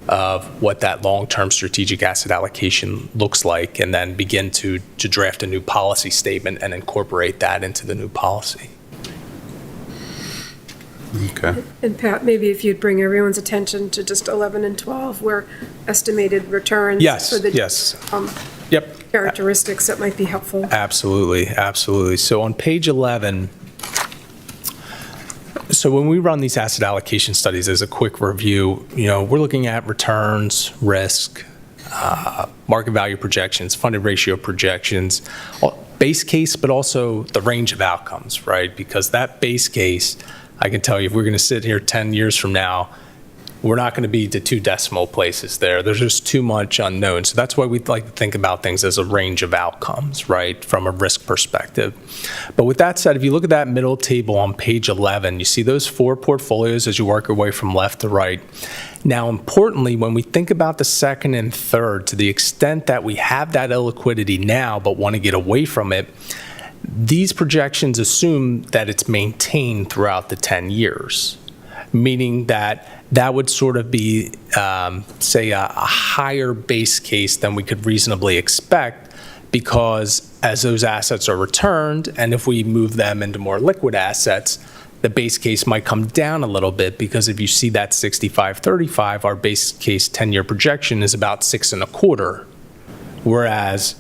of what that long-term strategic asset allocation looks like, and then begin to draft a new policy statement and incorporate that into the new policy. Okay. And Pat, maybe if you'd bring everyone's attention to just 11 and 12, where estimated returns. Yes, for the yes. Yep. characteristics, that might be helpful. Absolutely, absolutely. So on page 11, so when we run these asset allocation studies, as a quick review, we're looking at returns, risk, market value projections, funded ratio projections, base case, but also the range of outcomes, right? Because that base case, I can tell you, if we're going to sit here 10 years from now, we're not going to be to 2 decimal places there. There's just too much unknown. So that's why we like to think about things as a range of outcomes, right, from a risk perspective. But with that said, if you look at that middle table on page 11, you see those 4 portfolios as you work your way from left to right. Now, importantly, when we think about the second and third, to the extent that we have that illiquidity now but want to get away from it, these projections assume that it's maintained throughout the 10 years, meaning that would sort of be, say, a higher base case than we could reasonably expect, because as those assets are returned, and if we move them into more liquid assets, the base case might come down a little bit, because if you see that 65-35, our base case 10-year projection is about 6.25, whereas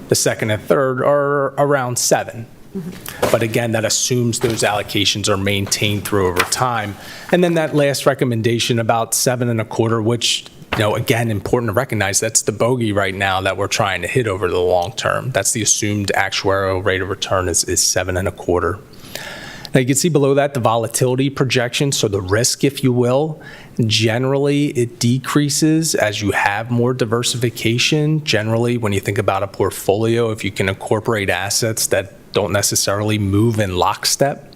the second and third are around 7. But again, that assumes those allocations are maintained through over time. And then that last recommendation about 7.25, which, again, important to recognize, that's the bogey right now that we're trying to hit over the long term. That's the assumed actuarial rate of return is 7.25. Now you can see below that the volatility projection, so the risk, if you will. Generally, it decreases as you have more diversification. Generally, when you think about a portfolio, if you can incorporate assets that don't necessarily move in lockstep.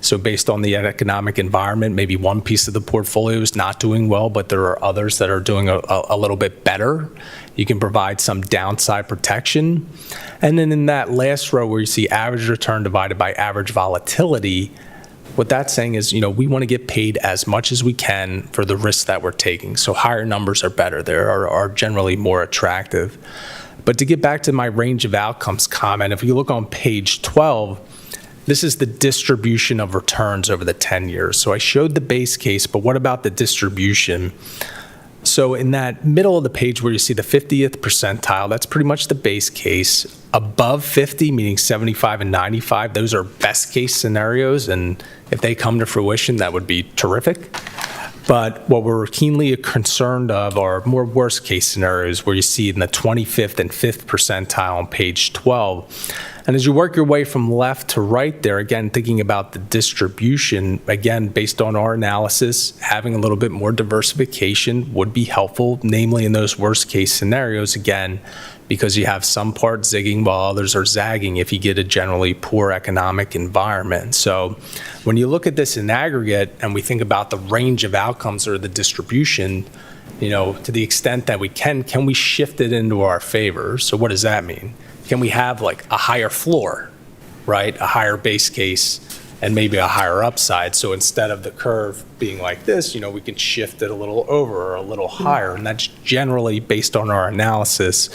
So based on the economic environment, maybe one piece of the portfolio is not doing well, but there are others that are doing a little bit better. You can provide some downside protection. And then in that last row where you see average return divided by average volatility, what that's saying is, we want to get paid as much as we can for the risks that we're taking. So higher numbers are better. They are generally more attractive. But to get back to my range of outcomes comment, if you look on page 12, this is the distribution of returns over the 10 years. So I showed the base case, but what about the distribution? So in that middle of the page where you see the 50th percentile, that's pretty much the base case. Above 50, meaning 75 and 95, those are best case scenarios. And if they come to fruition, that would be terrific. But what we're keenly concerned of are more worst case scenarios where you see in the 25th and 5th percentile on page 12. And as you work your way from left to right there, again, thinking about the distribution, again, based on our analysis, having a little bit more diversification would be helpful, namely in those worst case scenarios, again, because you have some parts zigging while others are zagging if you get a generally poor economic environment. So when you look at this in aggregate and we think about the range of outcomes or the distribution, to the extent that we can we shift it into our favor? So what does that mean? Can we have like a higher floor, right? A higher base case and maybe a higher upside. So instead of the curve being like this, we can shift it a little over or a little higher. And that's generally, based on our analysis,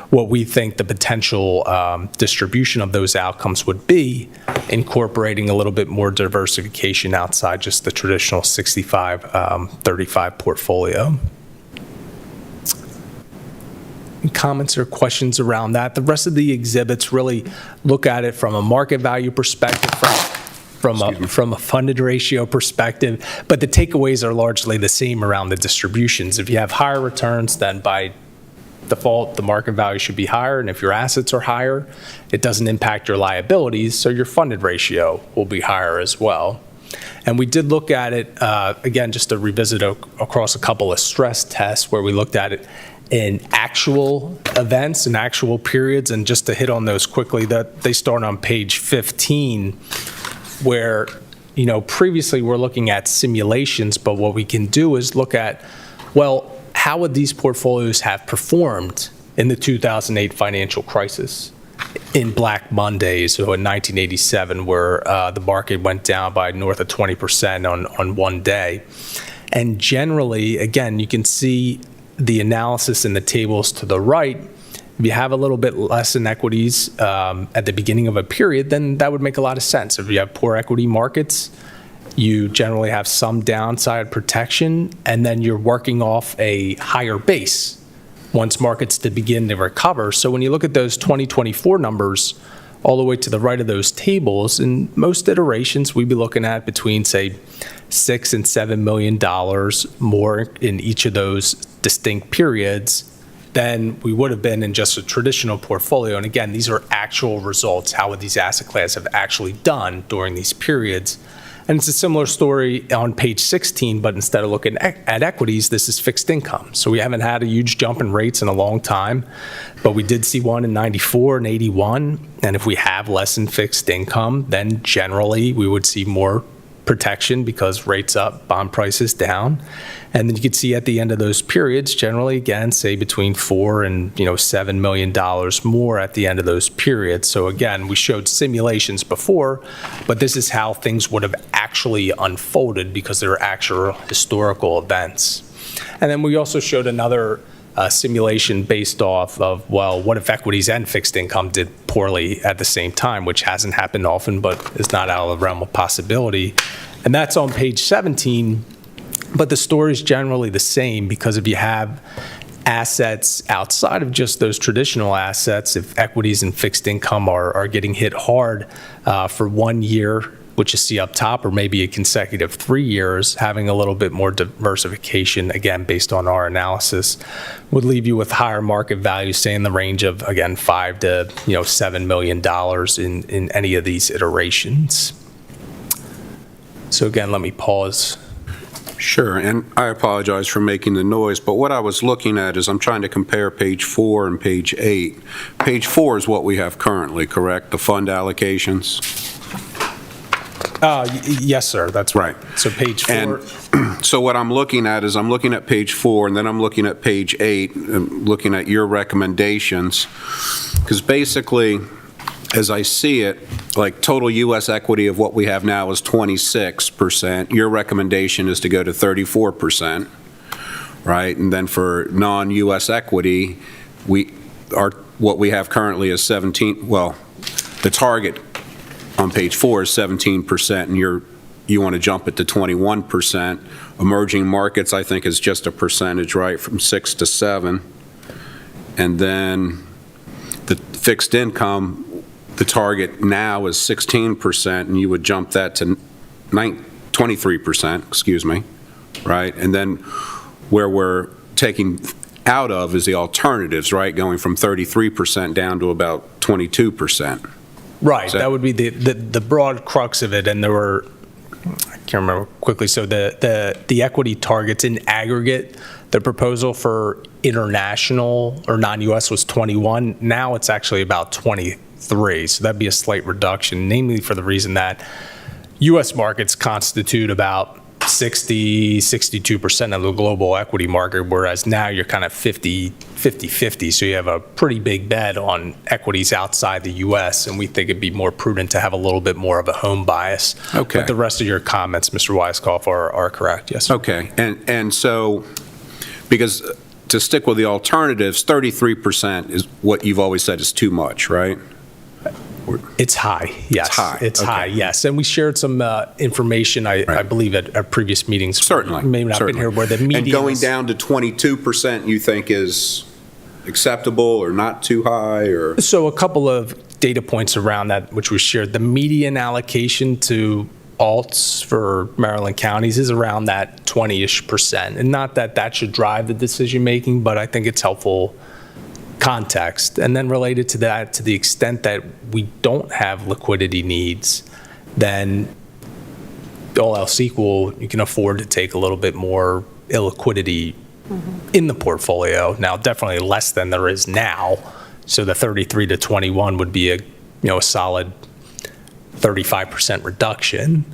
what we think the potential distribution of those outcomes would be, incorporating a little bit more diversification outside just the traditional 65-35 portfolio. Comments or questions around that? The rest of the exhibits really look at it from a market value perspective, from a funded ratio perspective, but the takeaways are largely the same around the distributions. If you have higher returns, then by default, the market value should be higher, and if your assets are higher, it doesn't impact your liabilities, so your funded ratio will be higher as well. And we did look at it, again, just to revisit across a couple of stress tests where we looked at it in actual events and actual periods. And just to hit on those quickly, that they start on page 15, where, previously we're looking at simulations, but what we can do is look at, well, how would these portfolios have performed in the 2008 financial crisis, in Black Mondays, so in 1987, where the market went down by north of 20% on one day. And generally, again, you can see the analysis in the tables to the right. If you have a little bit less in equities at the beginning of a period, then that would make a lot of sense. If you have poor equity markets, you generally have some downside protection, and then you're working off a higher base once markets to begin to recover. So when you look at those 2024 numbers, all the way to the right of those tables, in most iterations, we'd be looking at between, say, $6 and $7 million more in each of those distinct periods than we would have been in just a traditional portfolio. And again, these are actual results. How would these asset classes have actually done during these periods? And it's a similar story on page 16, but instead of looking at equities, this is fixed income. So we haven't had a huge jump in rates in a long time, but we did see one in 94 and 81. And if we have less in fixed income, then generally we would see more protection because rates up, bond prices down. And then you can see at the end of those periods, generally, again, say between $4 and $7 million more at the end of those periods. So again, we showed simulations before, but this is how things would have actually unfolded because they're actual historical events. And then we also showed another simulation based off of, well, what if equities and fixed income did poorly at the same time, which hasn't happened often, but is not out of the realm of possibility. And that's on page 17. But the story is generally the same, because if you have assets outside of just those traditional assets, if equities and fixed income are getting hit hard for 1 year, which you see up top, or maybe a consecutive 3 years, having a little bit more diversification, again, based on our analysis, would leave you with higher market value, say in the range of, again, $5 to $7 million in any of these iterations. So again, let me pause. Sure, and I apologize for making the noise, but what I was looking at is I'm trying to compare page 4 and page 8. Page 4 is what we have currently, correct? The fund allocations? Yes, sir, that's right. So page 4. And so what I'm looking at is I'm looking at page 4, and then I'm looking at page 8, and looking at your recommendations, because basically, as I see it, like total U.S. equity of what we have now is 26%. Your recommendation is to go to 34%, right? And then for non-U.S. equity, what we have currently is 17. Well, the target on page 4 is 17%, and you want to jump it to 21%. Emerging markets, I think, is just a percentage, right, from 6 to 7. And then the fixed income, the target now is 16%, and you would jump that to 23%, excuse me, right? And then where we're taking out of is the alternatives, right, going from 33% down to about 22%. Right, that would be the broad crux of it, and there were, I can't remember quickly, so the equity targets in aggregate, the proposal for international or non-U.S. was 21. Now it's actually about 23. So that'd be a slight reduction, namely for the reason that U.S. markets constitute about 62% of the global equity market, whereas now you're kind of 50-50. So you have a pretty big bet on equities outside the U.S., and we think it'd be more prudent to have a little bit more of a home bias. Okay. But the rest of your comments, Mr. Weiskopf, are correct, yes, sir. Okay, and so, because to stick with the alternatives, 33% is what you've always said is too much, right? It's high, yes. It's high, It's okay. high, yes. And we shared some information, I Right. believe, at previous meetings. Certainly. Maybe not been certainly. here, where the median And going is- down to 22% you think is acceptable or not too high, or? So a couple of data points around that, which we shared. The median allocation to alts for Maryland counties is around that 20-ish%. And not that that should drive the decision-making, but I think it's helpful context. And then related to that, to the extent that we don't have liquidity needs, then all else equal, you can afford to take a little bit more illiquidity in the portfolio. Now, definitely less than there is now. So the 33 to 21 would be a solid 35% reduction.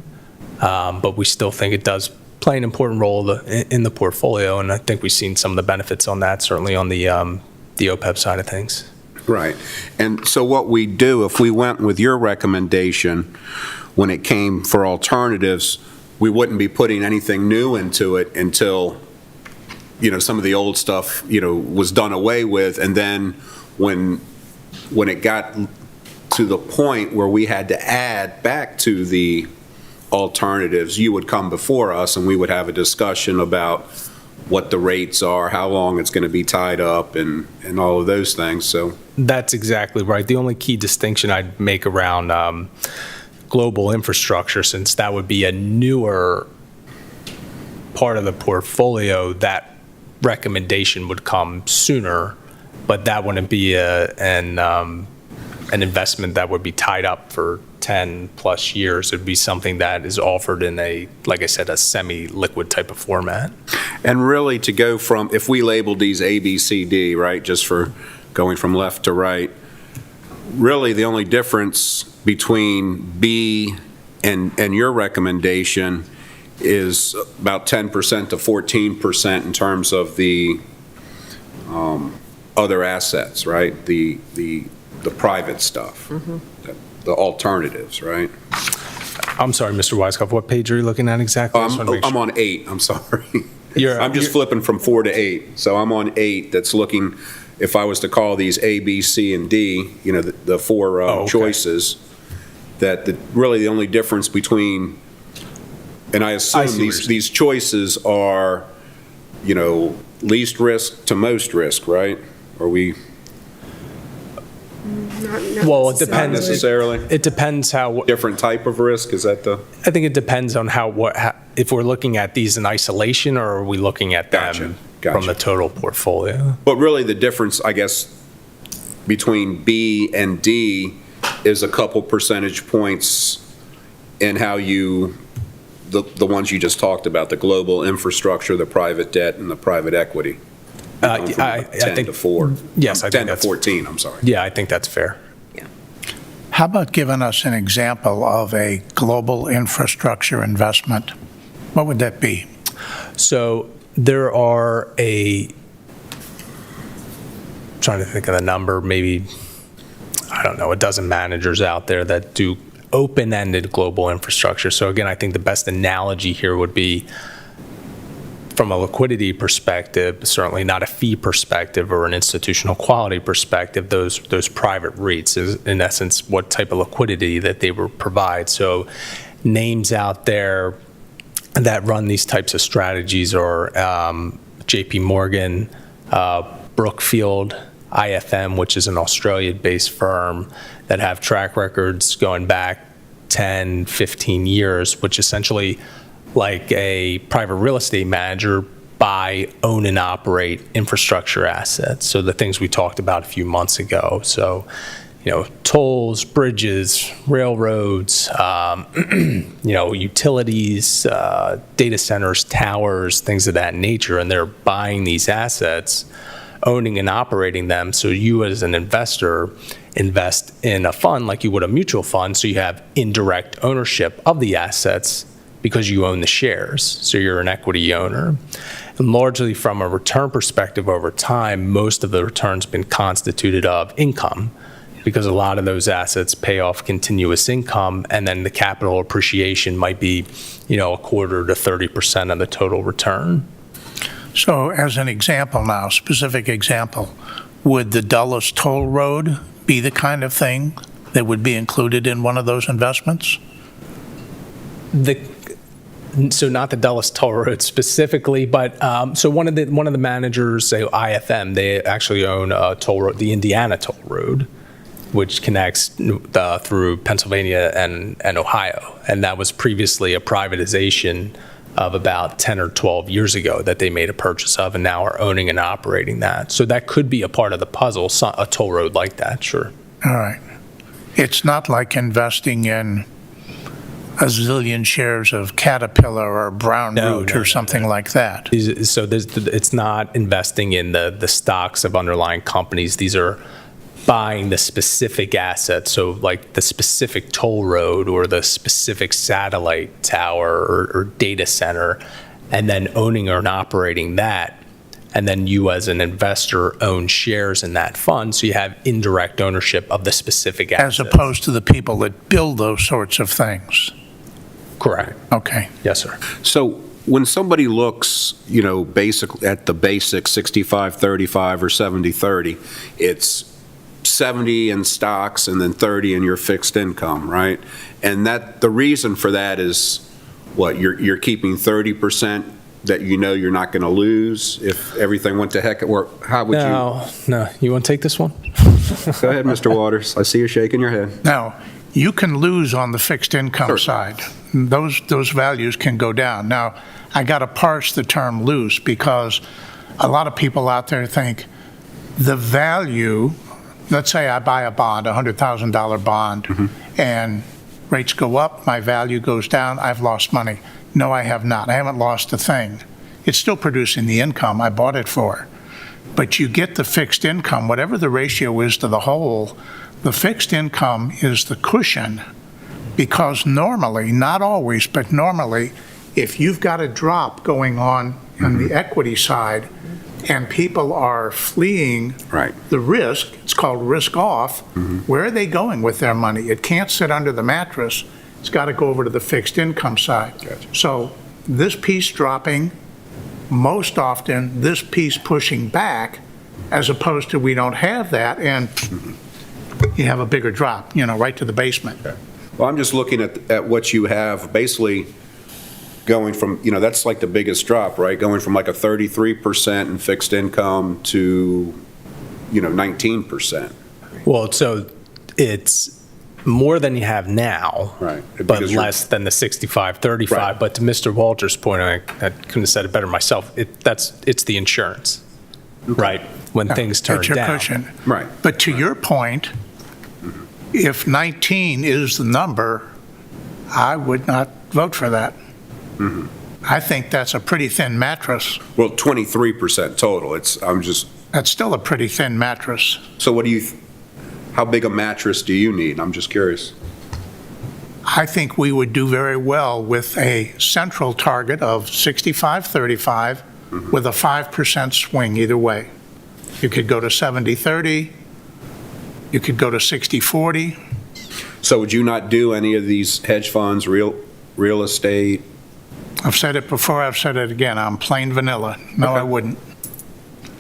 But we still think it does play an important role in the portfolio. And I think we've seen some of the benefits on that, certainly on the OPEB side of things. Right. And so what we do, if we went with your recommendation, when it came for alternatives, we wouldn't be putting anything new into it until, some of the old stuff, was done away with. And then when it got to the point where we had to add back to the alternatives, you would come before us and we would have a discussion about what the rates are, how long it's going to be tied up, and all of those things. So That's exactly right. The only key distinction I'd make around global infrastructure, since that would be a newer part of the portfolio, that recommendation would come sooner, but that wouldn't be an investment that would be tied up for 10 plus years. It'd be something that is offered in like I said, a semi-liquid type of format. And really to go from, if we labeled these A, B, C, D, right, just for going from left to right, really the only difference between B and your recommendation is about 10% to 14% in terms of the other assets, right? The private stuff, the alternatives, right? I'm sorry, Mr. Weiskopf, what page are you looking at exactly? I just wanna make I'm sure. on 8, I'm sorry. You're- I'm just you're- flipping from 4 to 8. So I'm on 8 that's looking, if I was to call these A, B, C, and D, the four okay. choices, that really the only difference between, and I I assume see what you're saying. these choices are, least risk to most risk, right? Are we, Well, it not depends. necessarily? It depends how, Different type of risk, is that the? I think it depends on if we're looking at these in isolation, or are we looking at them Gotcha. from the total portfolio? But really, the difference, I guess, between B and D is a couple percentage points in how the ones you just talked about, the global infrastructure, the private debt, and the private equity. Going from I 10 think, to 4. Yes, I 10 think to that's, 14, I'm sorry. yeah, I think that's fair. How about giving us an example of a global infrastructure investment? What would that be? So there are trying to think of the number, maybe, I don't know, a dozen managers out there that do open-ended global infrastructure. So again, I think the best analogy here would be from a liquidity perspective, certainly not a fee perspective or an institutional quality perspective, those private REITs is, in essence, what type of liquidity that they will provide. So names out there that run these types of strategies are JP Morgan, Brookfield, IFM, which is an Australia-based firm that have track records going back 10, 15 years, which essentially, like a private real estate manager, buy, own, and operate infrastructure assets. So the things we talked about a few months ago. So, tolls, bridges, railroads, utilities, data centers, towers, things of that nature. And they're buying these assets, owning and operating them. So you as an investor invest in a fund like you would a mutual fund. So you have indirect ownership of the assets because you own the shares, so you're an equity owner. And largely from a return perspective over time, most of the return's been constituted of income, because a lot of those assets pay off continuous income, and then the capital appreciation might be, a quarter to 30% of the total return. So as an example now, specific example, would the Dulles Toll Road be the kind of thing that would be included in one of those investments? So not the Dulles Toll Road specifically, but so one of the managers, say IFM, they actually own a toll road, the Indiana Toll Road, which connects through Pennsylvania and Ohio, and that was previously a privatization of about 10 or 12 years ago that they made a purchase of, and now are owning and operating that. So that could be a part of the puzzle, a toll road like that, sure. All right. It's not like investing in a zillion shares of Caterpillar or Brown No, Root no, or something like that. So it's not investing in the stocks of underlying companies. These are buying the specific assets, so like the specific toll road or the specific satellite tower or data center, and then owning or operating that. And then you as an investor own shares in that fund, so you have indirect ownership of the specific As asset. opposed to the people that build those sorts of things. Correct. Okay. Yes, sir. So when somebody looks, at the basic 65-35 or 70-30, it's 70 in stocks and then 30 in your fixed income, right? And that, the reason for that is what, you're keeping 30% that you're not going to lose if everything went to heck, or how would you? No. You want to take this one? Go ahead, Mr. Waters. I see you shaking your head. Now, you can lose on the fixed income Sure. side. Those values can go down. Now, I got to parse the term loose because a lot of people out there think the value, let's say I buy a bond, a $100,000 bond, and rates go up, my value goes down, I've lost money. No, I have not. I haven't lost a thing. It's still producing the income I bought it for. But you get the fixed income, whatever the ratio is to the whole, the fixed income is the cushion, because normally, not always, but normally, if you've got a drop going on the equity side and people are fleeing Right. the risk, it's called risk off, where are they going with their money? It can't sit under the mattress. It's got to go over to the fixed income side. So this piece dropping, most often this piece pushing back, as opposed to we don't have that, and you have a bigger drop, right to the basement. Well, I'm just looking at what you have, basically going from, that's like the biggest drop, right? Going from like a 33% in fixed income to, 19%. Well, so it's more than you have now. Right. But Because you're- less than the 65-35. Right. But to Mr. Walter's point, I couldn't have said it better myself, it's the insurance, right? When things turn It's your down. cushion. Right. But to your point, if 19 is the number, I would not vote for that. I think that's a pretty thin mattress. Well, 23% total. That's still a pretty thin mattress. So how big a mattress do you need? I'm just curious. I think we would do very well with a central target of 65-35 with a 5% swing either way. You could go to 70-30, you could go to 60-40. So would you not do any of these hedge funds, real estate? I've said it before, I've said it again, I'm plain vanilla. No, I Okay. wouldn't.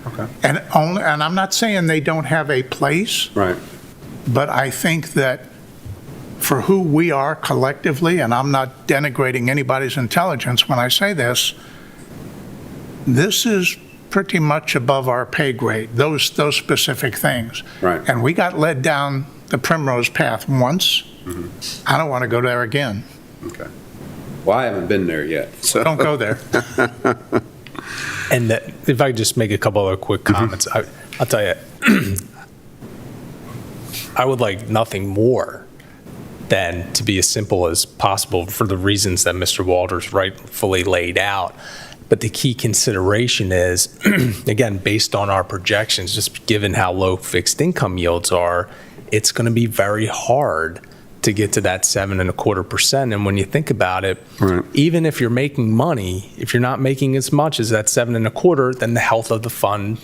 Okay. And I'm not saying they don't have a place, Right. but I think that for who we are collectively, and I'm not denigrating anybody's intelligence when I say this is pretty much above our pay grade, those specific things. Right. And we got led down the primrose path once. I don't want to go there again. Okay. Well, I haven't been there yet. So Don't go there. And if I could just make a couple of quick comments, I'll tell you, I would like nothing more than to be as simple as possible for the reasons that Mr. Walters rightfully laid out. But the key consideration is, again, based on our projections, just given how low fixed income yields are, it's going to be very hard to get to that 7.25%. And when you think about it, Right. even if you're making money, if you're not making as much as that 7.25%, then the health of the fund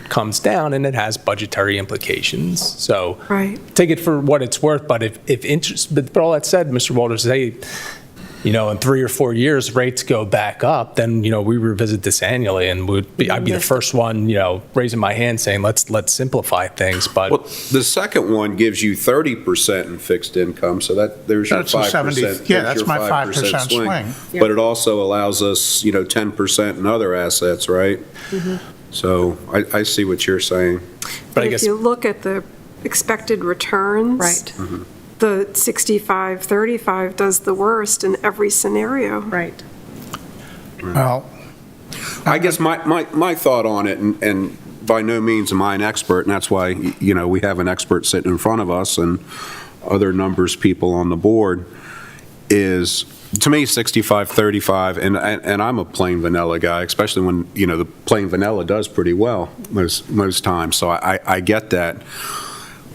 comes down and it has budgetary implications. So Right. take it for what it's worth. But if interest, but all that said, Mr. Walters, hey, in 3 or 4 years, rates go back up, then, we revisit this annually, and I'd be the first one, raising my hand saying, let's simplify things, but. Well, the second one gives you 30% in fixed income, so there's your That's a 5%. 70 yeah, that's your my 5% swing. But it also allows us, 10% in other assets, right? So I see what you're saying. But I If guess- you look at the expected returns. Right. The 65-35 does the worst in every scenario. Right. Well, I guess my thought on it, and by no means am I an expert, and that's why, we have an expert sitting in front of us and other numbers people on the board, is, to me, 65-35, and I'm a plain vanilla guy, especially when, the plain vanilla does pretty well most times, so I get that.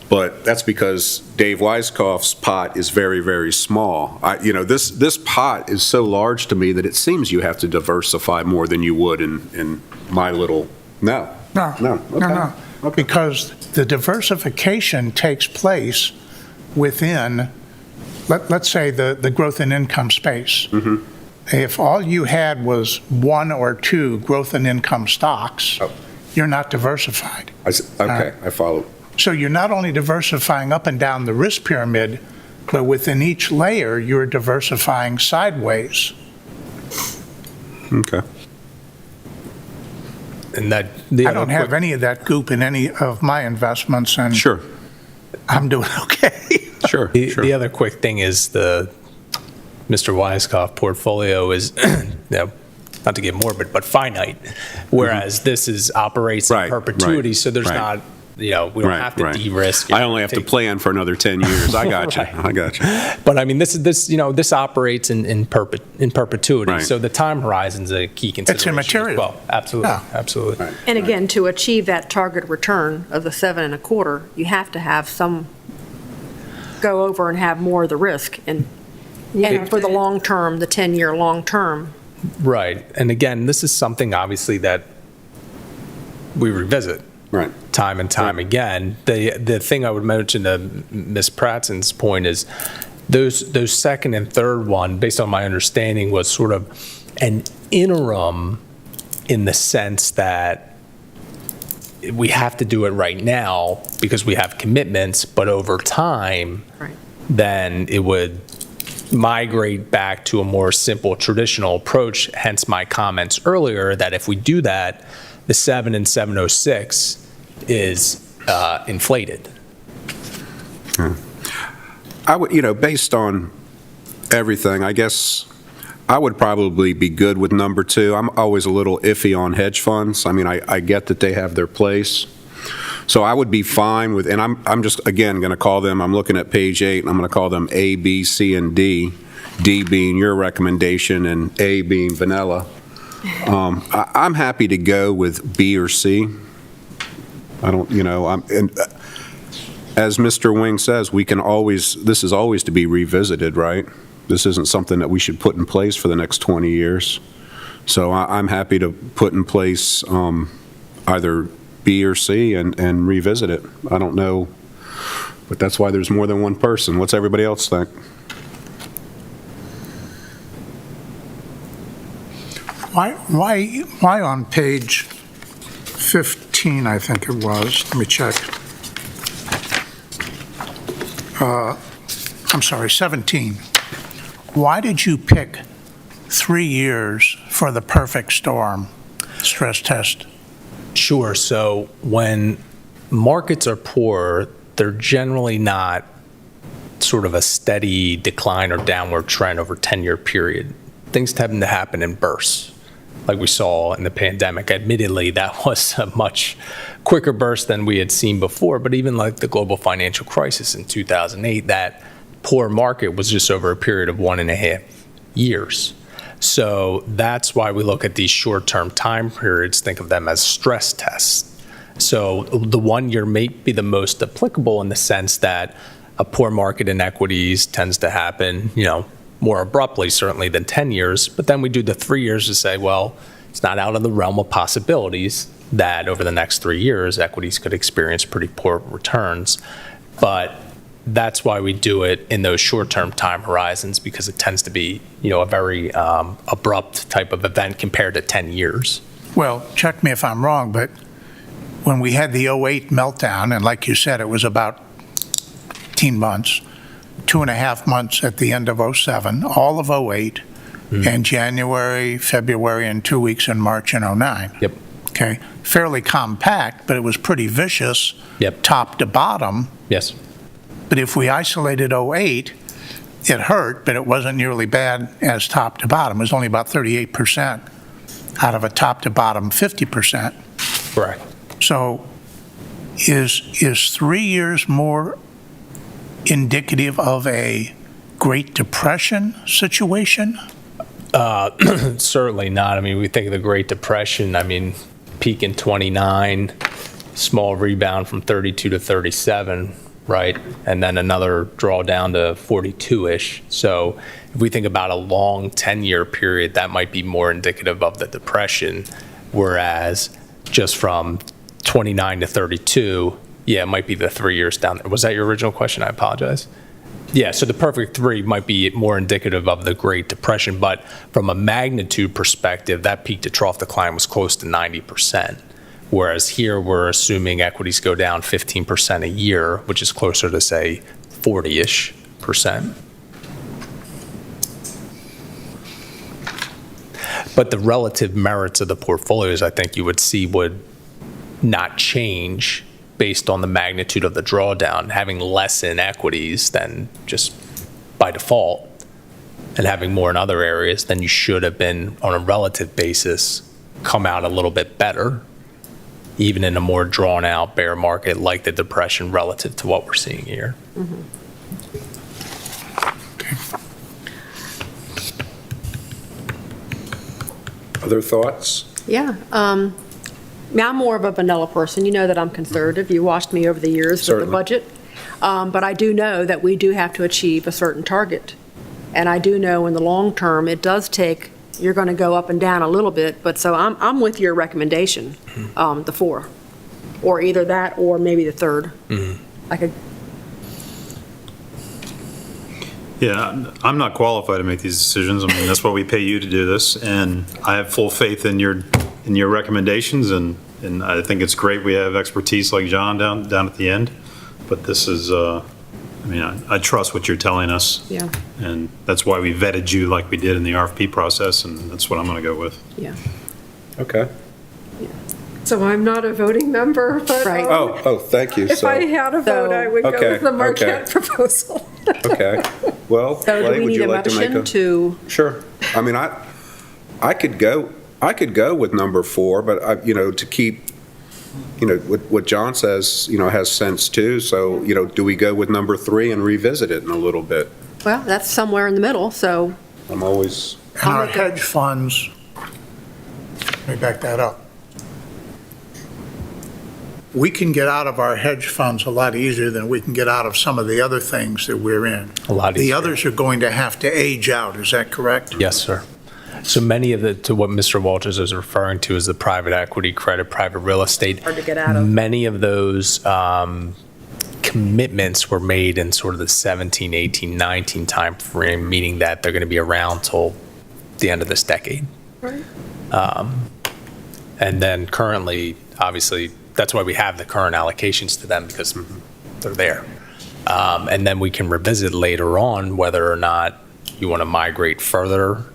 But that's because Dave Weiskopf's pot is very, very small. This pot is so large to me that it seems you have to diversify more than you would in my little, no. Okay. Because the diversification takes place within, let's say, the growth in income space. Mhm. If all you had was one or two growth in income stocks, you're not diversified. Okay, I follow. So you're not only diversifying up and down the risk pyramid, but within each layer, you're diversifying sideways. Okay. And that, I don't have any of that goop in any of my investments, and Sure, I'm doing okay. sure. The other quick thing is the Mr. Weiskopf portfolio is, not to get morbid, but finite, whereas this operates in Right, perpetuity, right, so there's right. not, we don't have to de-risk. I only have to plan for another 10 years. I got you. Right. I got you. But I mean, this operates in perpetuity, Right. so the time horizon's a key consideration as immaterial. well. Absolutely, Yeah. absolutely. Right. And again, to achieve that target return of the 7.25, you have to have some go over and have more of the risk. And for the long term, the 10-year long term, Right, and again, this is something obviously that we revisit Right. time and time again. The thing I would mention to Ms. Prattson's point is those second and third one, based on my understanding, was sort of an interim in the sense that we have to do it right now because we have commitments, but over time, Right. then it would migrate back to a more simple traditional approach, hence my comments earlier that if we do that, the 7 and 706 is inflated. I would, based on everything, I guess I would probably be good with number 2. I'm always a little iffy on hedge funds. I mean, I get that they have their place. So I would be fine with, and I'm just, again, going to call them, I'm looking at page 8, and I'm going to call them A, B, C, and D, D being your recommendation and A being vanilla. I'm happy to go with B or C. I don't, and as Mr. Wing says, we can always, this is always to be revisited, right? This isn't something that we should put in place for the next 20 years. So I'm happy to put in place either B or C and revisit it. I don't know, but that's why there's more than one person. What's everybody else think? Why on page 15, I think it was, let me check. I'm sorry, 17. Why did you pick 3 years for the perfect storm stress test? Sure. So when markets are poor, they're generally not sort of a steady decline or downward trend over a 10-year period. Things tend to happen in bursts, like we saw in the pandemic. Admittedly, that was a much quicker burst than we had seen before, but even like the global financial crisis in 2008, that poor market was just over a period of 1.5 years. So that's why we look at these short-term time periods, think of them as stress tests. So the 1 year may be the most applicable in the sense that a poor market in equities tends to happen, more abruptly certainly than 10 years. But then we do the 3 years to say, well, it's not out of the realm of possibilities that over the next 3 years, equities could experience pretty poor returns. But that's why we do it in those short-term time horizons, because it tends to be, a very abrupt type of event compared to 10 years. Well, check me if I'm wrong, but when we had the '08 meltdown, and like you said, it was about 18 months, 2.5 months at the end of '07, all of '08, and January, February, and 2 weeks in March in '09. Yep. Okay, fairly compact, but it was pretty vicious, Yep. top to bottom. Yes. But if we isolated '08, it hurt, but it wasn't nearly bad as top to bottom. It was only about 38% out of a top to bottom 50%. Correct. So is 3 years more indicative of a Great Depression situation? Certainly not. I mean, we think of the Great Depression, I mean, peak in 29, small rebound from 32 to 37, right? And then another drawdown to 42-ish. So if we think about a long 10-year period, that might be more indicative of the Depression, whereas just from 29 to 32, yeah, it might be the 3 years down there. Was that your original question? I apologize. Yeah, so the perfect three might be more indicative of the Great Depression, but from a magnitude perspective, that peak to trough decline was close to 90%. Whereas here, we're assuming equities go down 15% a year, which is closer to, say, 40-ish percent. But the relative merits of the portfolios, I think you would see would not change based on the magnitude of the drawdown, having less in equities than just by default, and having more in other areas, then you should have been, on a relative basis, come out a little bit better, even in a more drawn-out bear market like the Depression relative to what we're seeing here. Other thoughts? Yeah. I'm more of a vanilla person. You know that I'm conservative. You watched me over the years with Certainly. the budget. But I do know that we do have to achieve a certain target. And I do know in the long term, it does take, you're going to go up and down a little bit. But so I'm with your recommendation, the 4. Or either that or maybe the 3rd. I could. Yeah, I'm not qualified to make these decisions. I mean, that's why we pay you to do this, and I have full faith in your recommendations, and I think it's great we have expertise like John down at the end. But this is, I mean, I trust what you're telling us. Yeah. And that's why we vetted you like we did in the RFP process, and that's what I'm going to go with. Yeah. Okay. So I'm not a voting member, but Right. Oh, thank you. if So, I had a vote, I would go Okay, with the Marquette okay. proposal. okay. Well, So do Clay, we would need you a like to make motion to? Sure. I mean, I could go with number 4, but to keep, what John says, has sense too. So, do we go with number 3 and revisit it in a little bit? Well, that's somewhere in the middle, so. I'm always, And our hedge funds, let me back that up. We can get out of our hedge funds a lot easier than we can get out of some of the other things that we're in. A lot The easier. others are going to have to age out, is that correct? Yes, sir. So many of to what Mr. Walters is referring to is the private equity, credit, private real estate. Hard to get out of. Many of those commitments were made in sort of the 17, 18, 19 timeframe, meaning that they're going to be around till the end of this decade. Right. And then currently, obviously, that's why we have the current allocations to them, because they're there. And then we can revisit later on whether or not you want to migrate further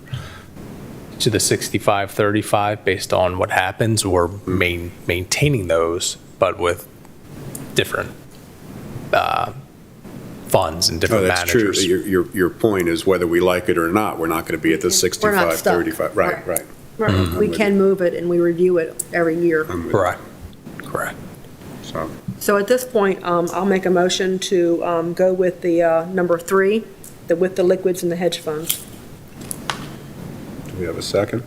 to the 65-35 based on what happens, or maintaining those, but with different funds and different that's true. managers. Your point is whether we like it or not, we're not going to be at the We're not stuck. 65-35. Right, Right. right. We can move it, and we review it every year. I'm with you. Correct. Correct. So, So at this point, I'll make a motion to go with the number 3, with the liquids and the hedge funds. do we have a second?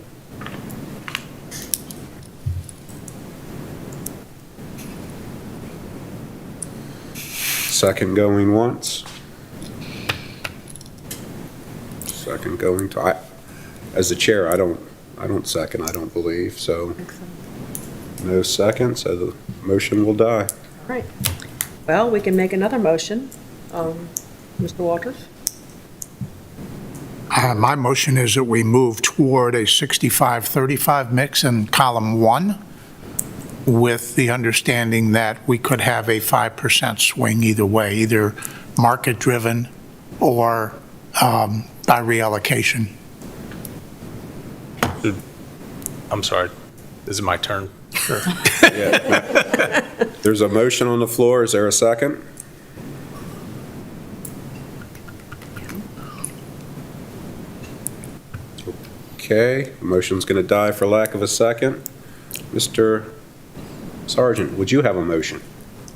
Second going once. Second going as the chair, I don't second, I don't believe, so no second, so the motion will die. Right. Well, we can make another motion. Mr. Walters? My motion is that we move toward a 65-35 mix in column 1, with the understanding that we could have a 5% swing either way, either market-driven or by reallocation. I'm sorry. This is my turn. Sure. Yeah. There's a motion on the floor, is there a second? Okay, the motion's going to die for lack of a second. Mr. Sargent, would you have a motion?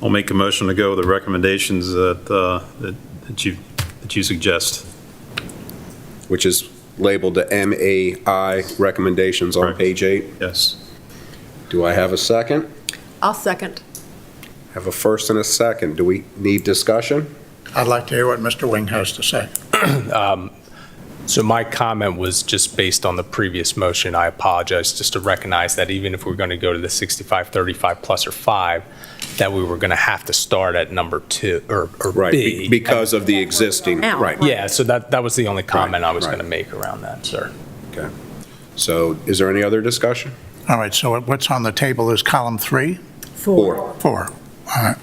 I'll make a motion to go with the recommendations that you suggest. which is labeled the MAI recommendations on Correct. page 8. Yes. Do I have a second? I'll second. Have a first and a second. Do we need discussion? I'd like to hear what Mr. Wing has to say. So my comment was just based on the previous motion. I apologize, just to recognize that even if we're going to go to the 65, 35 plus or 5, that we were going to have to start at number 2 or Right, B. because of the existing, Now. right. Yeah, so that was the only comment I was right. going to make around that, sir. Okay. So is there any other discussion? All right, so what's on the table is column 3? 4. 4. All right.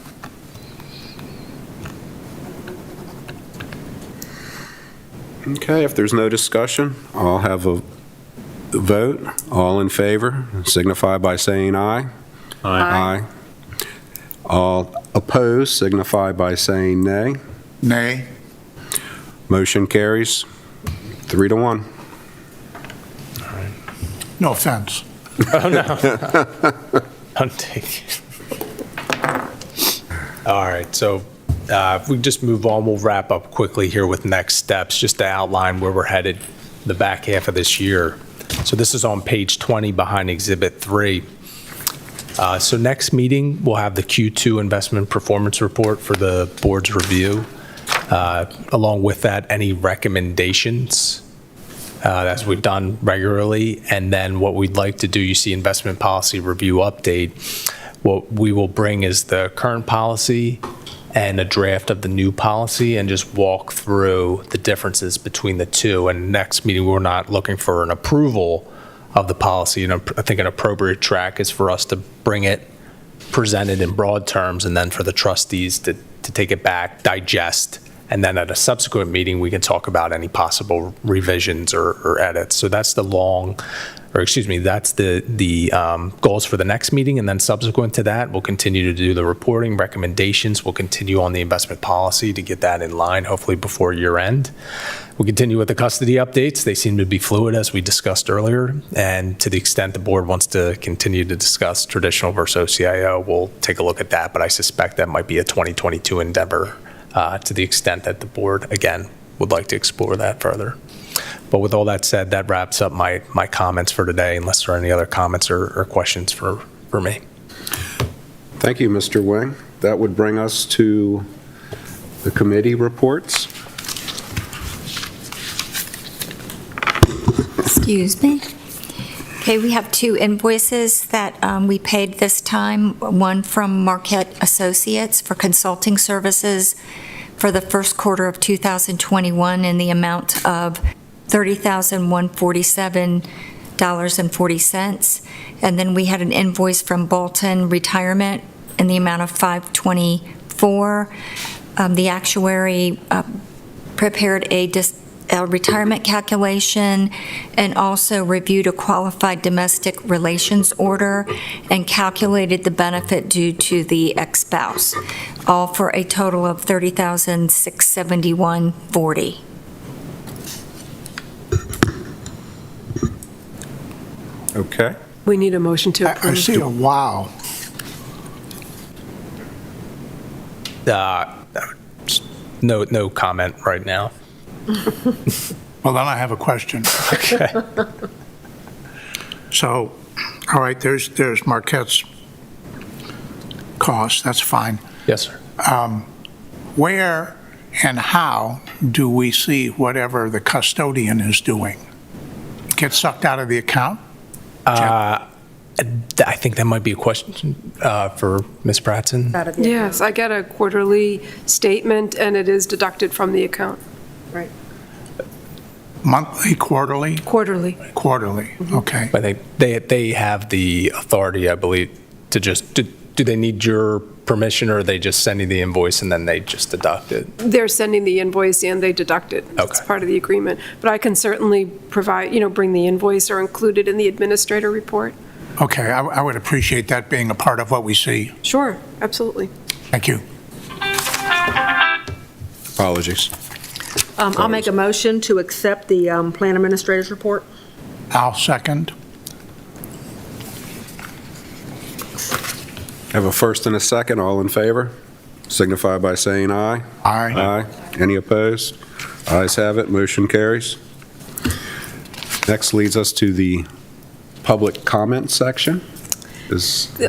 Okay, if there's no discussion, I'll have a vote. All in favor, signify by saying aye. Aye. All opposed, signify by saying nay. Nay? Motion carries 3-1. No offense. I'm taking. All right, so if we just move on, we'll wrap up quickly here with next steps, just to outline where we're headed the back half of this year. So this is on page 20 behind Exhibit 3. So next meeting, we'll have the Q2 investment performance report for the board's review. Along with that, any recommendations as we've done regularly. And then what we'd like to do, you see investment policy review update. What we will bring is the current policy and a draft of the new policy and just walk through the differences between the two. And next meeting, we're not looking for an approval of the policy. And I think an appropriate track is for us to bring it presented in broad terms and then for the trustees to take it back, digest, and then at a subsequent meeting, we can talk about any possible revisions or edits. So that's that's the goals for the next meeting. And then subsequent to that, we'll continue to do the reporting recommendations. We'll continue on the investment policy to get that in line, hopefully before year end. We'll continue with the custody updates. They seem to be fluid, as we discussed earlier. And to the extent the board wants to continue to discuss traditional versus OCIO, we'll take a look at that. But I suspect that might be a 2022 endeavor to the extent that the board, again, would like to explore that further. But with all that said, that wraps up my comments for today, unless there are any other comments or questions for me. Thank you, Mr. Wing. That would bring us to the committee reports. Excuse me. Okay, we have 2 invoices that we paid this time. One from Marquette Associates for consulting services for the first quarter of 2021 in the amount of $30,147.40. And then we had an invoice from Bolton Retirement in the amount of $524. The actuary prepared a retirement calculation and also reviewed a qualified domestic relations order and calculated the benefit due to the ex-spouse, all for a total of $30,671.40. Okay. We need a motion to I approve. see a wow. No comment right now. Well, then I have a question. Okay. So, all right, there's Marquette's cost, that's fine. Yes, sir. Where and how do we see whatever the custodian is doing? Get sucked out of the account? I think that might be a question for Ms. Bratson. Out of the Yes, I get a quarterly statement, and it is deducted from the account, Right. Monthly, quarterly? quarterly. Quarterly, okay. But they have the authority, I believe, to just, do they need your permission, or are they just sending the invoice and then they just deduct it? They're sending the invoice and they deduct it. It's Okay. part of the agreement. But I can certainly provide, bring the invoice or include it in the administrator report. Okay, I would appreciate that being a part of what we see. Sure, absolutely. Thank you. Apologies. I'll make a motion to accept the plan administrator's report. I'll second. Have a first and a second. All in favor? Signify by saying aye. Aye. Aye. Any opposed? Ayes have it. Motion carries. Next leads us to the public comment section.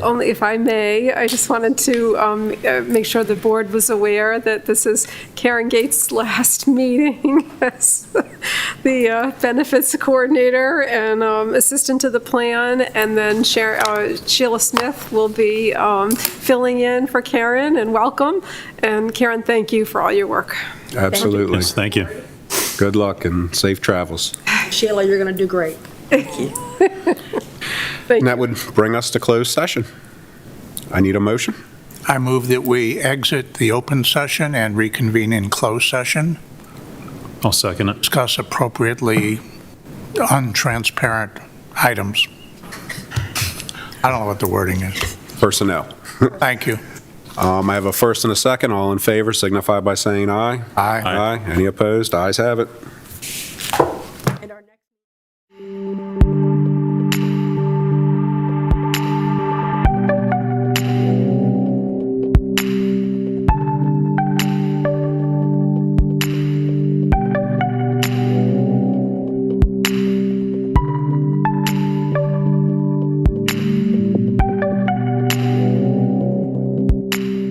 Only if I may, I just wanted to make sure the board was aware that this is Karen Gates' last meeting as the benefits coordinator and assistant to the plan, and then Sheila Smith will be filling in for Karen, and welcome. And Karen, thank you for all your work. Absolutely. Yes, thank you. Good luck and safe travels. Sheila, you're going to do great. And that would bring us to closed session. I need a motion. I move that we exit the open session and reconvene in closed session, I'll second it. discuss appropriately untransparent items. I don't know what the wording is. Personnel. Thank you. I have a first and a second. All in favor signify by saying aye. Aye. Aye. Any opposed? Ayes have it.